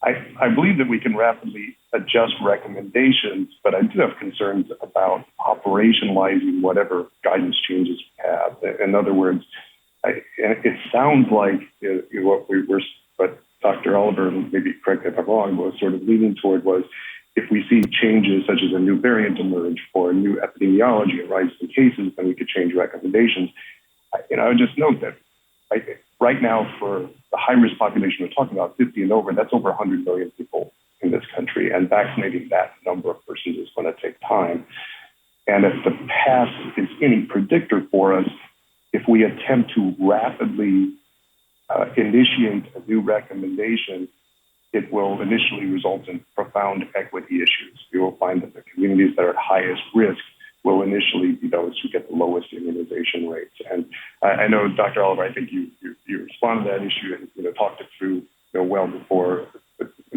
I believe that we can rapidly adjust recommendations, but I do have concerns about operationalizing whatever guidance changes we have. In other words, it sounds like what Dr. Oliver, maybe correct me if I'm wrong, was sort of leaning toward was if we see changes such as a new variant emerge or a new epidemiology, a rise in cases, then we could change recommendations. I would just note that right now for the high-risk population we're talking about, 50 and over, that's over 100 million people in this country, and vaccinating that number of persons is going to take time. And if the past is any predictor for us, if we attempt to rapidly initiate a new recommendation, it will initially result in profound equity issues. You will find that the communities that are at highest risk will initially be those who get the lowest immunization rates. And I know, Dr. Oliver, I think you responded to that issue and talked it through well before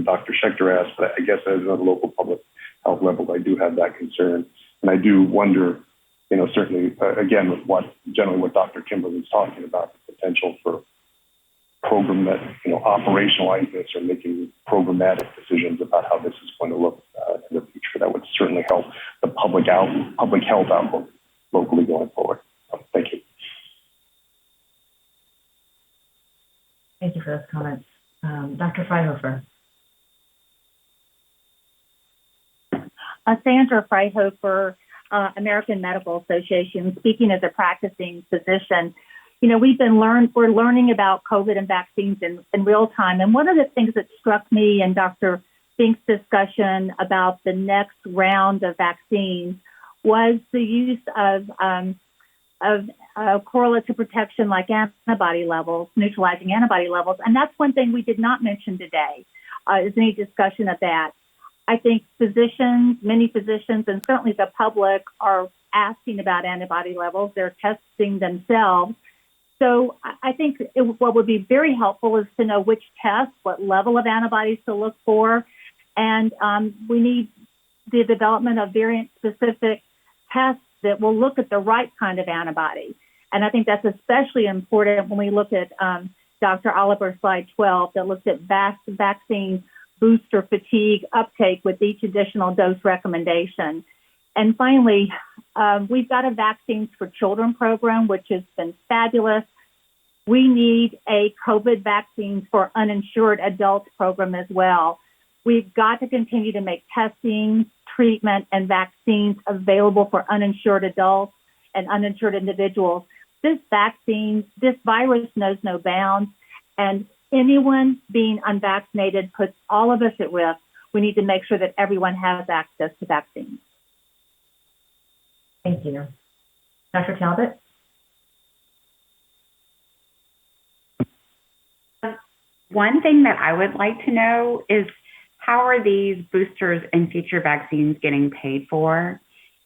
Dr. Schechter asked, but I guess at a local public health level, I do have that concern. And I do wonder, certainly, again, with what Dr. Kimberly was talking about, the potential for program that, operationalize this or making programmatic decisions about how this is going to look in the future. That would certainly help the public health outlook locally going forward. Thank you. Thank you for those comments. Dr. Freihofer. Sandra Freihofer, American Medical Association, speaking as a practicing physician. We're learning about COVID and vaccines in real time. And one of the things that struck me in Dr. Fink's discussion about the next round of vaccines was the use of correlate to protection like antibody levels, neutralizing antibody levels. And that's one thing we did not mention today, is any discussion of that. I think many physicians, and certainly the public are asking about antibody levels. They're testing themselves. So I think what would be very helpful is to know which tests, what level of antibodies to look for. And we need the development of variant-specific tests that will look at the right kind of antibody. And I think that's especially important when we look at Dr. Oliver's slide 12 that looks at vaccine booster fatigue uptake with each additional dose recommendation. And finally, we've got a Vaccines for Children program, which has been fabulous. We need a COVID vaccines for uninsured adults program as well. We've got to continue to make testing, treatment, and vaccines available for uninsured adults and uninsured individuals. This virus knows no bounds, and anyone being unvaccinated puts all of us at risk. We need to make sure that everyone has access to vaccines. Thank you. Dr. Talbot? One thing that I would like to know is how are these boosters and future vaccines getting paid for?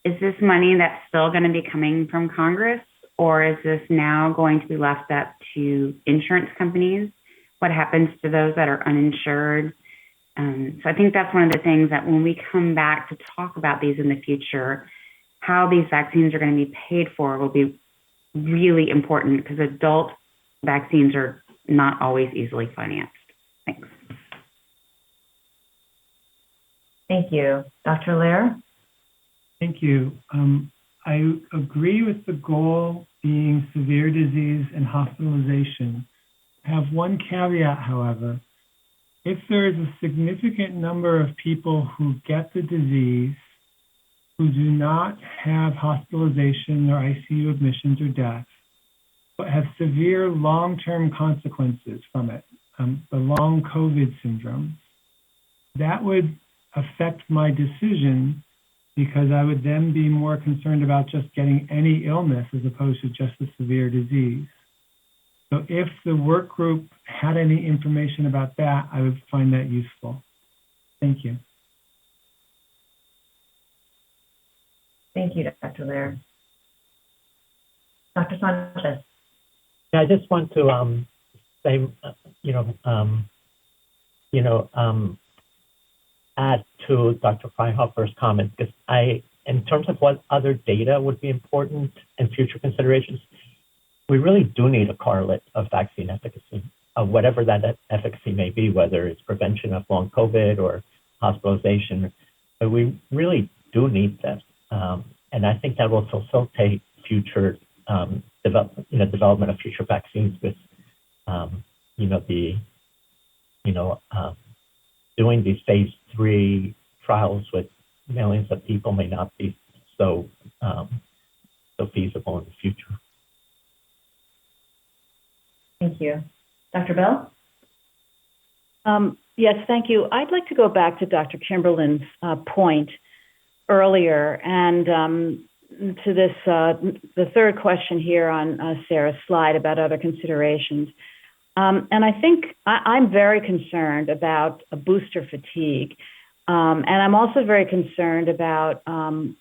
Is this money that's still going to be coming from Congress, or is this now going to be left up to insurance companies? What happens to those that are uninsured? So I think that's one of the things that when we come back to talk about these in the future, how these vaccines are going to be paid for will be really important because adult vaccines are not always easily financed. Thanks. Thank you. Dr. Lair? Thank you. I agree with the goal being severe disease and hospitalization. I have one caveat, however. If there is a significant number of people who get the disease who do not have hospitalization or ICU admissions or deaths, but have severe long-term consequences from it, the long COVID syndrome, that would affect my decision because I would then be more concerned about just getting any illness as opposed to just the severe disease. So if the work group had any information about that, I would find that useful. Thank you. Thank you, Dr. Dr. Lair. Dr. Sanchez. Yeah, I just want to say, add to Dr. Freihoffer's comment, because in terms of what other data would be important in future considerations, we really do need a correlate of vaccine efficacy, of whatever that efficacy may be, whether it's prevention of long COVID or hospitalization. But we really do need them, and I think that will facilitate future development of future vaccines with, doing these phase 3 trials with millions of people may not be so feasible in the future. Thank you. Dr. Bell? Yes, thank you. I'd like to go back to Dr. Kimberlin's point earlier and to this, the third question here on Sarah's slide about other considerations. And I think I'm very concerned about a booster fatigue. And I'm also very concerned about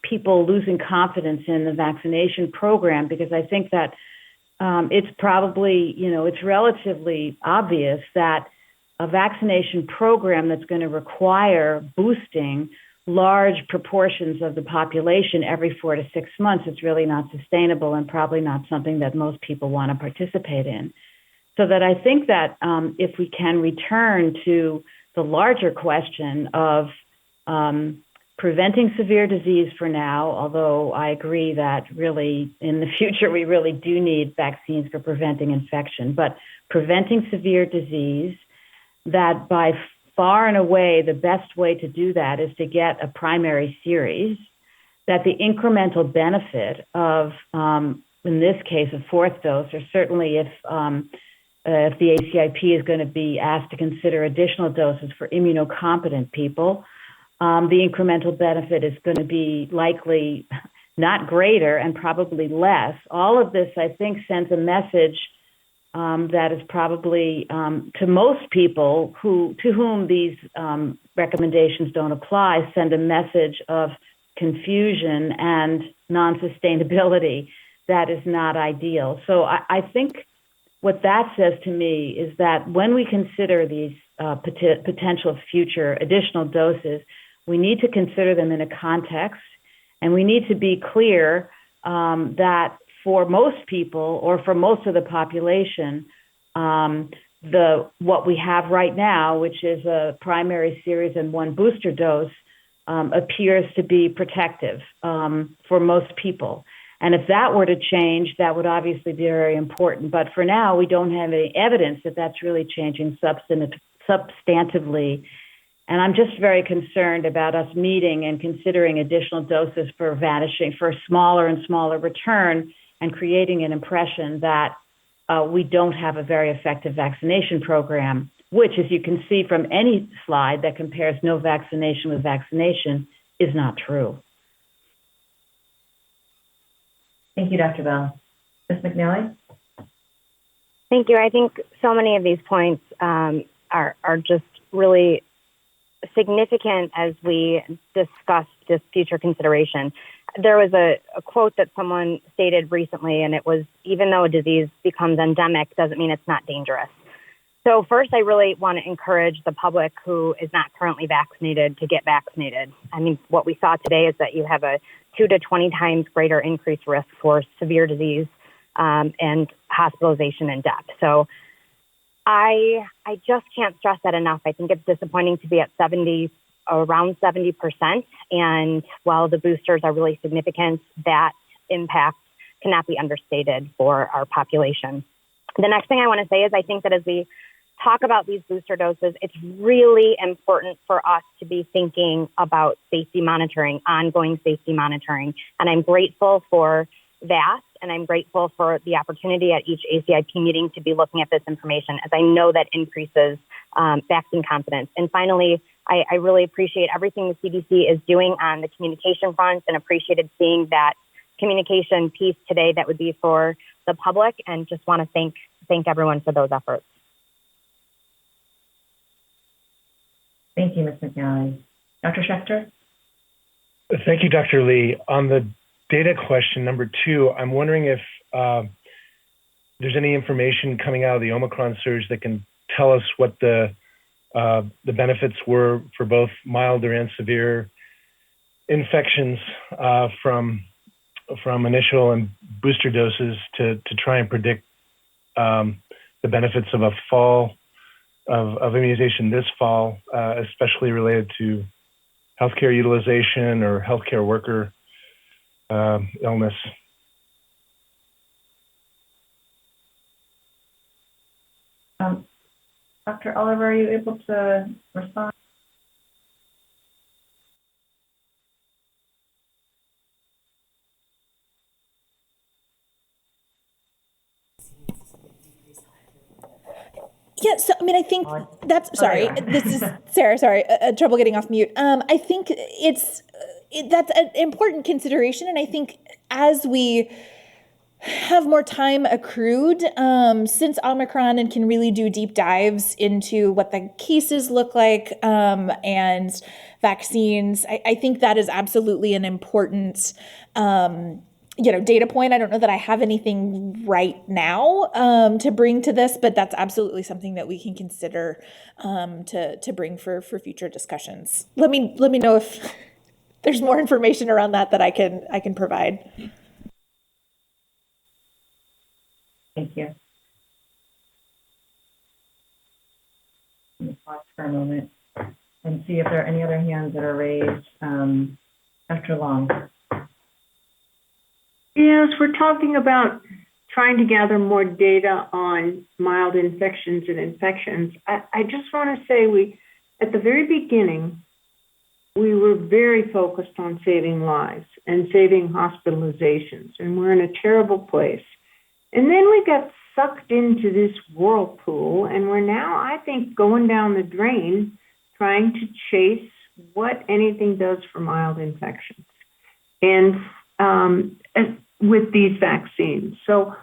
people losing confidence in the vaccination program, because I think that it's probably, it's relatively obvious that a vaccination program that's going to require boosting large proportions of the population every 4 to 6 months is really not sustainable and probably not something that most people want to participate in. So that I think that if we can return to the larger question of preventing severe disease for now, although I agree that really in the future we really do need vaccines for preventing infection, but preventing severe disease, that by far and away the best way to do that is to get a primary series, that the incremental benefit of, in this case, a fourth dose, or certainly if the ACIP is going to be asked to consider additional doses for immunocompetent people, the incremental benefit is going to be likely not greater and probably less. All of this, I think, sends a message that is probably to most people to whom these recommendations don't apply, send a message of confusion and non-sustainability that is not ideal. So I think what that says to me is that when we consider these potential future additional doses, we need to consider them in a context, and we need to be clear that for most people or for most of the population, what we have right now, which is a primary series and one booster dose, appears to be protective for most people. And if that were to change, that would obviously be very important. But for now, we don't have any evidence that that's really changing substantively. And I'm just very concerned about us meeting and considering additional doses for a smaller and smaller return, and creating an impression that we don't have a very effective vaccination program, which, as you can see from any slide that compares no vaccination with vaccination, is not true. Thank you, Dr. Bell. Ms. McNally? Thank you. I think so many of these points are just really significant as we discuss this future consideration. There was a quote that someone stated recently, and it was, even though a disease becomes endemic, doesn't mean it's not dangerous. So first, I really want to encourage the public who is not currently vaccinated to get vaccinated. I mean, what we saw today is that you have a 2 to 20 times greater increased risk for severe disease and hospitalization and death. So I just can't stress that enough. I think it's disappointing to be at around 70%. And while the boosters are really significant, that impact cannot be understated for our population. The next thing I want to say is I think that as we talk about these booster doses, it's really important for us to be thinking about safety monitoring, ongoing safety monitoring. And I'm grateful for that. And I'm grateful for the opportunity at each ACIP meeting to be looking at this information, as I know that increases vaccine confidence. And finally, I really appreciate everything the CDC is doing on the communication front, and appreciated seeing that communication piece today that would be for the public, and just want to thank everyone for those efforts. Thank you, Ms. McNally. Dr. Schechter? Thank you, Dr. Lee. On the data question, number two, I'm wondering if there's any information coming out of the Omicron surge that can tell us what the benefits were for both milder and severe infections from initial and booster doses to try and predict the benefits of a fall of immunization this fall, especially related to healthcare utilization or healthcare worker illness. Dr. Oliver, are you able to respond? Yeah, so I mean, I think that's sorry. This is Sarah. Sorry, trouble getting off mute. I think that's an important consideration, and I think as we have more time accrued since Omicron and can really do deep dives into what the cases look like and vaccines, I think that is absolutely an important data point. I don't know that I have anything right now to bring to this, but that's absolutely something that we can consider to bring for future discussions. Let me know if there's more information around that I can provide. Thank you. Let me pause for a moment and see if there are any other hands that are raised. Dr. Long. Yes, we're talking about trying to gather more data on mild infections and infections. I just want to say at the very beginning, we were very focused on saving lives and saving hospitalizations, and we're in a terrible place. And then we got sucked into this whirlpool, and we're now, I think, going down the drain trying to chase what anything does for mild infections and with these vaccines. So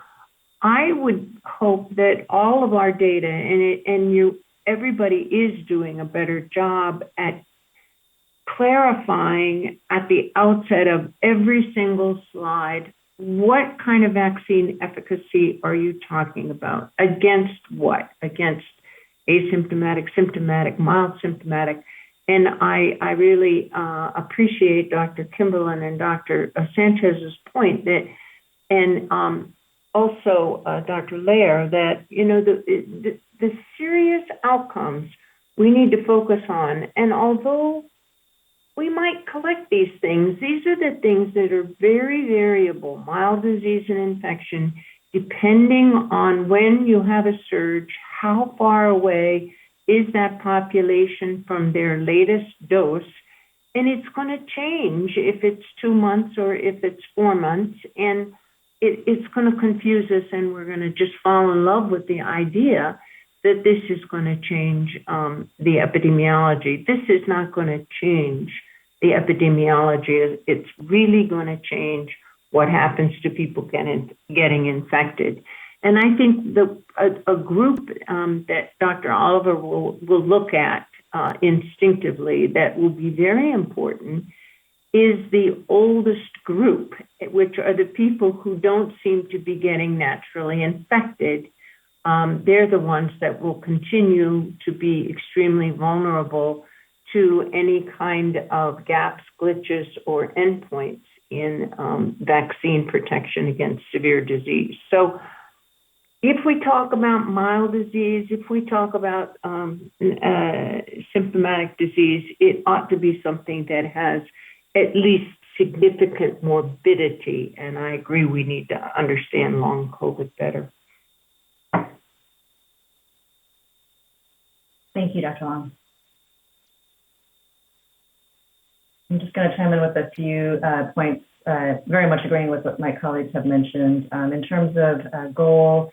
I would hope that all of our data, everybody is doing a better job at clarifying at the outset of every single slide, what kind of vaccine efficacy are you talking about? Against what? Against asymptomatic, symptomatic, mild symptomatic. And I really appreciate Dr. Kimberlin and Dr. Sanchez's point that, and also Dr. Lair, that, the serious outcomes we need to focus on. And although we might collect these things, these are the things that are very variable, mild disease and infection, depending on when you have a surge, how far away is that population from their latest dose. And it's going to change if it's 2 months or if it's 4 months. And it's going to confuse us, and we're going to just fall in love with the idea that this is going to change the epidemiology. This is not going to change the epidemiology. It's really going to change what happens to people getting infected. And I think a group that Dr. Oliver will look at instinctively that will be very important is the oldest group, which are the people who don't seem to be getting naturally infected. They're the ones that will continue to be extremely vulnerable to any kind of gaps, glitches, or endpoints in vaccine protection against severe disease. So if we talk about mild disease, if we talk about symptomatic disease, it ought to be something that has at least significant morbidity. And I agree we need to understand long COVID better. Thank you, Dr. Long. I'm just going to chime in with a few points, very much agreeing with what my colleagues have mentioned. In terms of goal,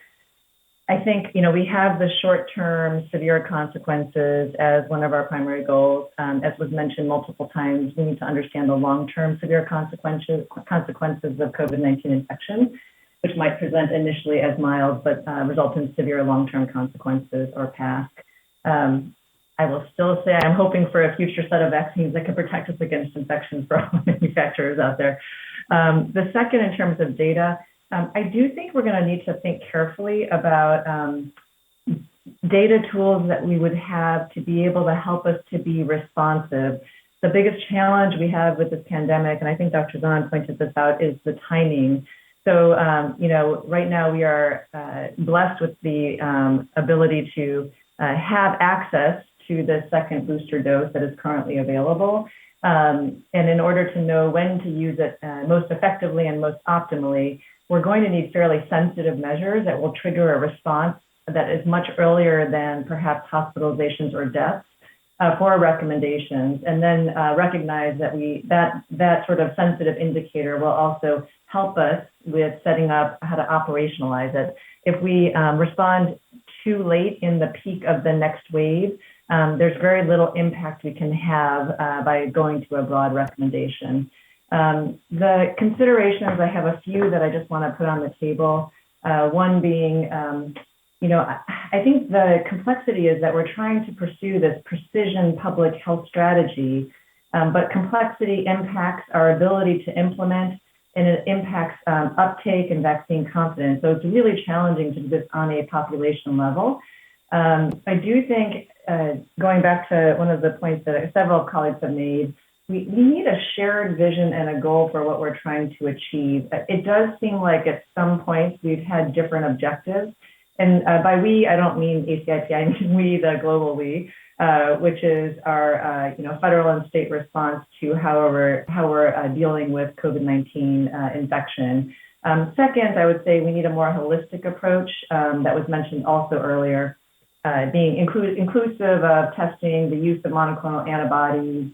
I think, we have the short-term severe consequences as one of our primary goals. As was mentioned multiple times, we need to understand the long-term severe consequences of COVID-19 infection, which might present initially as mild, but result in severe long-term consequences or PASC. I will still say I'm hoping for a future set of vaccines that can protect us against infections for all manufacturers out there. The second, in terms of data, I do think we're going to need to think carefully about data tools that we would have to be able to help us to be responsive. The biggest challenge we have with this pandemic, and I think Dr. Zahn pointed this out, is the timing. So, right now we are blessed with the ability to have access to the second booster dose that is currently available. And in order to know when to use it most effectively and most optimally, we're going to need fairly sensitive measures that will trigger a response that is much earlier than perhaps hospitalizations or deaths for recommendations, and then recognize that that sort of sensitive indicator will also help us with setting up how to operationalize it. If we respond too late in the peak of the next wave, there's very little impact we can have by going to a broad recommendation. The considerations, I have a few that I just want to put on the table. One being, I think the complexity is that we're trying to pursue this precision public health strategy, but complexity impacts our ability to implement, and it impacts uptake and vaccine confidence. So it's really challenging to do this on a population level. I do think, going back to one of the points that several colleagues have made, we need a shared vision and a goal for what we're trying to achieve. It does seem like at some points we've had different objectives. And by we, I don't mean ACIP, I mean we, the global we, which is our federal and state response to how we're dealing with COVID-19 infection. Second, I would say we need a more holistic approach that was mentioned also earlier, being inclusive of testing, the use of monoclonal antibodies,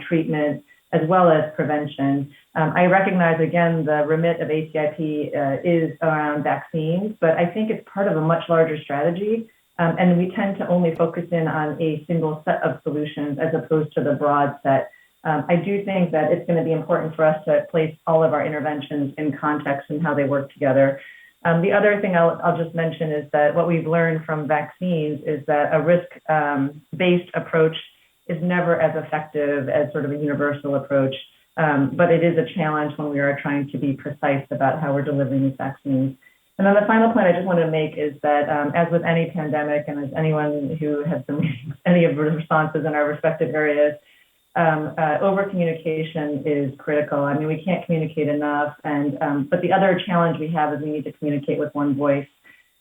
treatment, as well as prevention. I recognize, again, the remit of ACIP is around vaccines, but I think it's part of a much larger strategy, and we tend to only focus in on a single set of solutions as opposed to the broad set. I do think that it's going to be important for us to place all of our interventions in context and how they work together. The other thing I'll just mention is that what we've learned from vaccines is that a risk-based approach is never as effective as sort of a universal approach, but it is a challenge when we are trying to be precise about how we're delivering these vaccines. And then the final point I just want to make is that as with any pandemic, and as anyone who has been reading any of the responses in our respective areas, over-communication is critical. I mean, we can't communicate enough, but the other challenge we have is we need to communicate with one voice.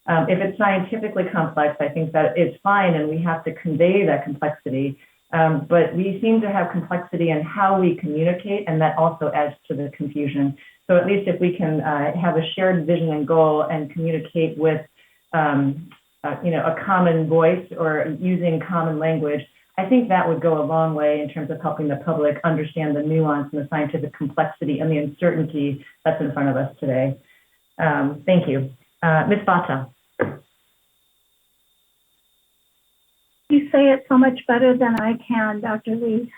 If it's scientifically complex, I think that it's fine, and we have to convey that complexity. But we seem to have complexity in how we communicate, and that also adds to the confusion. So at least if we can have a shared vision and goal and communicate with, a common voice or using common language, I think that would go a long way in terms of helping the public understand the nuance and the scientific complexity and the uncertainty that's in front of us today. Thank you. Ms. Bata. You say it so much better than I can, Dr. Lee.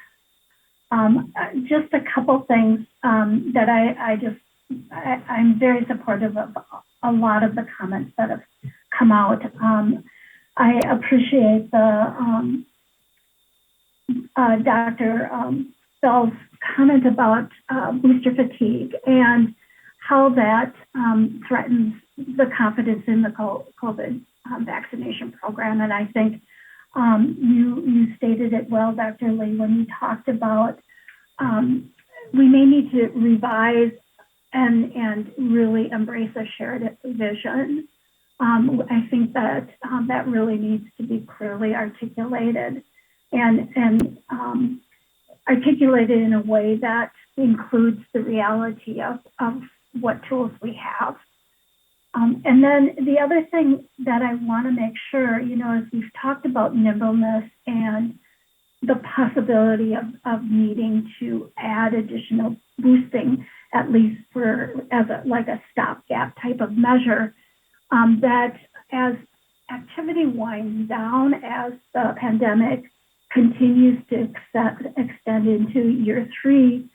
Just a couple things that I'm very supportive of a lot of the comments that have come out. I appreciate the Dr. Bell's comment about booster fatigue and how that threatens the confidence in the COVID vaccination program. And I think you stated it well, Dr. Lee, when you talked about we may need to revise and really embrace a shared vision. I think that that really needs to be clearly articulated and articulated in a way that includes the reality of what tools we have. And then the other thing that I want to make sure, as we've talked about nimbleness and the possibility of needing to add additional boosting, at least as a stopgap type of measure, that as activity winds down, as the pandemic continues to extend into year 3,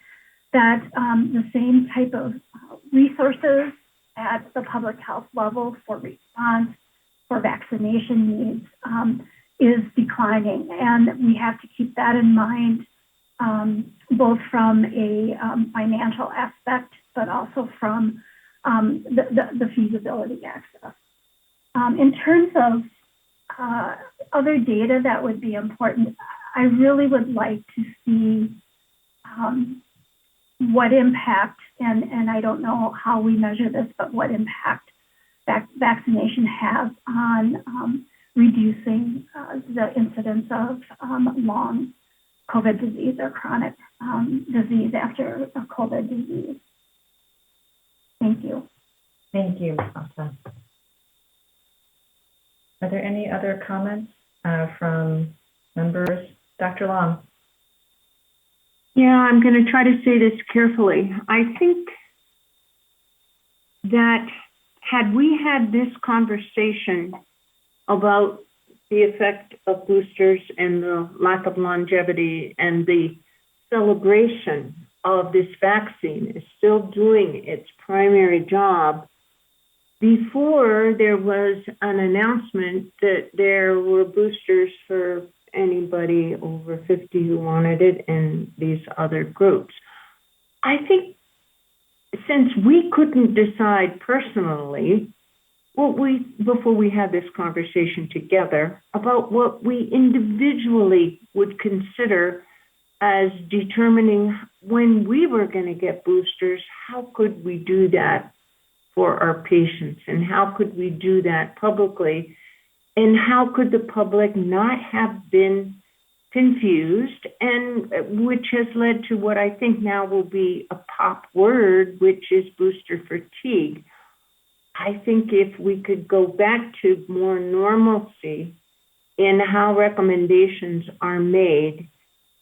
that the same type of resources at the public health level for response, for vaccination needs is declining. And we have to keep that in mind, both from a financial aspect but also from the feasibility access. In terms of other data that would be important, I really would like to see what impact, and I don't know how we measure this, but what impact vaccination has on reducing the incidence of long COVID disease or chronic disease after a COVID disease. Thank you. Thank you, Asa. Are there any other comments from members? Dr. Long. Yeah, I'm going to try to say this carefully. I think that had we had this conversation about the effect of boosters and the lack of longevity and the celebration of this vaccine is still doing its primary job before there was an announcement that there were boosters for anybody over 50 who wanted it and these other groups. I think since we couldn't decide personally before we had this conversation together about what we individually would consider as determining when we were going to get boosters, how could we do that for our patients, and how could we do that publicly, and how could the public not have been confused, and which has led to what I think now will be a pop word, which is booster fatigue. I think if we could go back to more normalcy in how recommendations are made,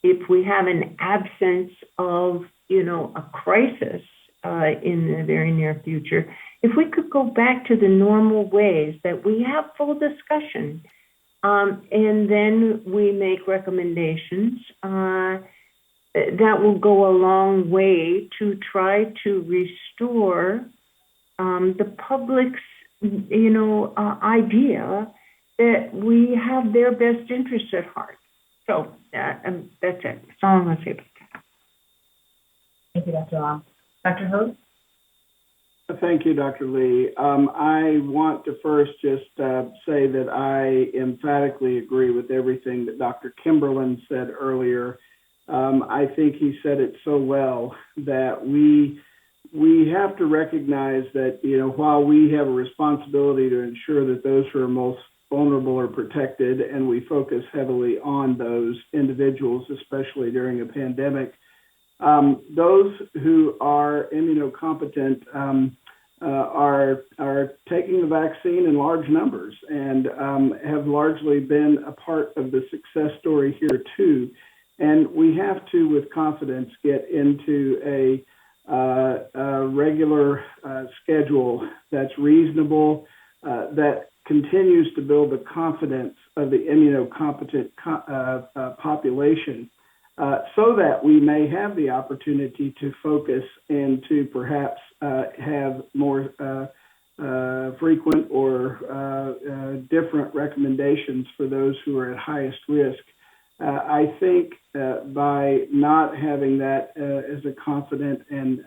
if we have an absence of, a crisis in the very near future, if we could go back to the normal ways that we have full discussion, and then we make recommendations, that will go a long way to try to restore the public's, idea that we have their best interests at heart. So that's it. That's all I'm going to say about that. Thank you, Dr. Long. Dr. Hogue? Thank you, Dr. Lee. I want to first just say that I emphatically agree with everything that Dr. Kimberlin said earlier. I think he said it so well that we have to recognize that, while we have a responsibility to ensure that those who are most vulnerable are protected, and we focus heavily on those individuals, especially during a pandemic, those who are immunocompetent are taking the vaccine in large numbers and have largely been a part of the success story here too. And we have to, with confidence, get into a regular schedule that's reasonable, that continues to build the confidence of the immunocompetent population, so that we may have the opportunity to focus and to perhaps have more frequent or different recommendations for those who are at highest risk. I think by not having that as a confident and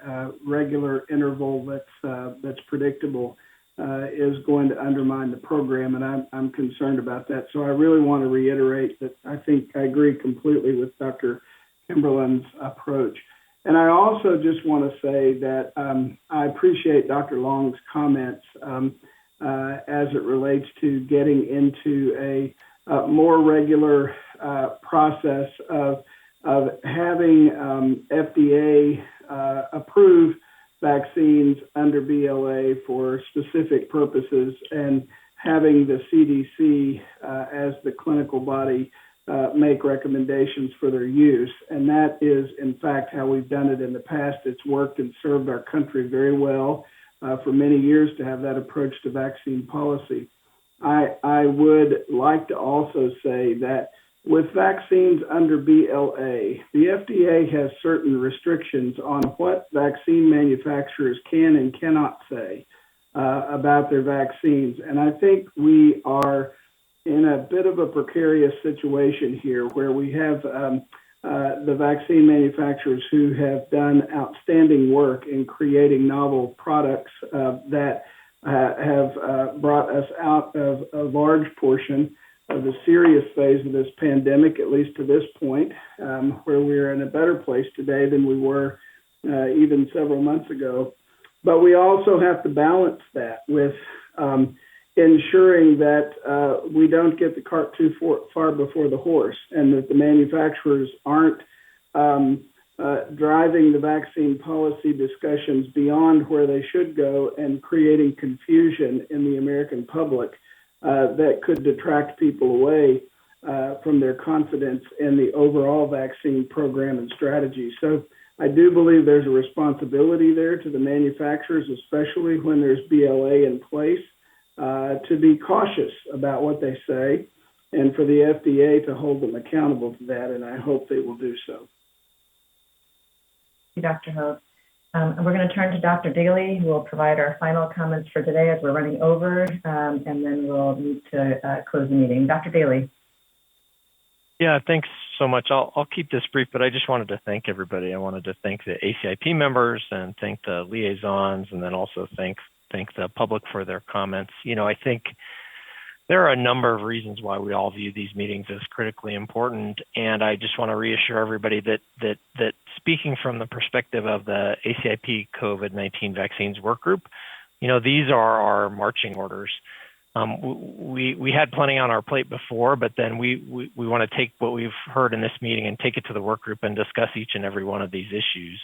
regular interval that's predictable is going to undermine the program, and I'm concerned about that. So I really want to reiterate that I think I agree completely with Dr. Kimberlin's approach. And I also just want to say that I appreciate Dr. Long's comments as it relates to getting into a more regular process of having FDA approve vaccines under BLA for specific purposes, and having the CDC as the clinical body make recommendations for their use. And that is, in fact, how we've done it in the past. It's worked and served our country very well for many years to have that approach to vaccine policy. I would like to also say that with vaccines under BLA, the FDA has certain restrictions on what vaccine manufacturers can and cannot say about their vaccines. And I think we are in a bit of a precarious situation here, where we have the vaccine manufacturers who have done outstanding work in creating novel products that have brought us out of a large portion of the serious phase of this pandemic, at least to this point, where we're in a better place today than we were even several months ago. But we also have to balance that with ensuring that we don't get the cart too far before the horse, and that the manufacturers aren't driving the vaccine policy discussions beyond where they should go and creating confusion in the American public that could detract people away from their confidence in the overall vaccine program and strategy. So I do believe there's a responsibility there to the manufacturers, especially when there's BLA in place, to be cautious about what they say, and for the FDA to hold them accountable to that, and I hope they will do so. Thank you, Dr. Hope. We're going to turn to Dr. Daly, who will provide our final comments for today as we're running over, and then we'll need to close the meeting. Dr. Daly. Yeah, thanks so much. I'll keep this brief, but I just wanted to thank everybody. I wanted to thank the ACIP members and thank the liaisons, and then also thank the public for their comments. You know, I think there are a number of reasons why we all view these meetings as critically important, and I just want to reassure everybody that speaking from the perspective of the ACIP COVID-19 vaccines work group, you know, these are our marching orders. We had plenty on our plate before, but then we want to take what we've heard in this meeting and take it to the work group and discuss each and every one of these issues.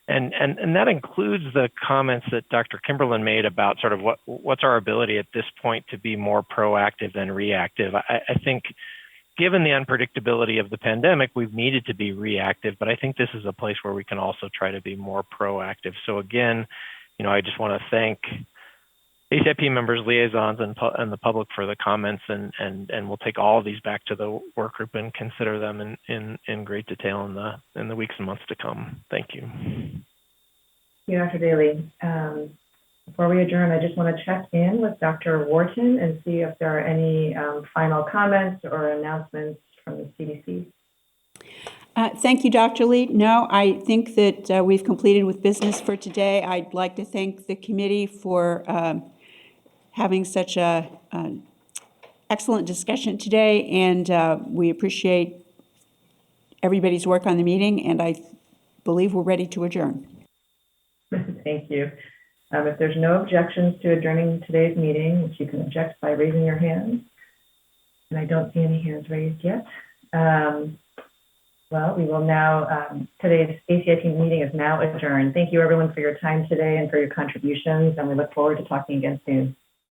And that includes the comments that Dr. Kimberlin made about sort of what's our ability at this point to be more proactive than reactive. I think given the unpredictability of the pandemic, we've needed to be reactive, but I think this is a place where we can also try to be more proactive. So again, you know, I just want to thank ACIP members, liaisons, and the public for the comments, and we'll take all of these back to the work group and consider them in great detail in the weeks and months to come. Thank you. Thank you, Dr. Daly. Before we adjourn, I just want to check in with Dr. Wharton and see if there are any final comments or announcements from the CDC. Thank you, Dr. Lee. No, I think that we've completed with business for today. I'd like to thank the committee for having such a excellent discussion today, and we appreciate everybody's work on the meeting, and I believe we're ready to adjourn. Thank you. If there's no objections to adjourning today's meeting, which you can object by raising your hand, and I don't see any hands raised yet, well, we will now, today's ACIP meeting is now adjourned. Thank you everyone for your time today and for your contributions, and we look forward to talking again soon.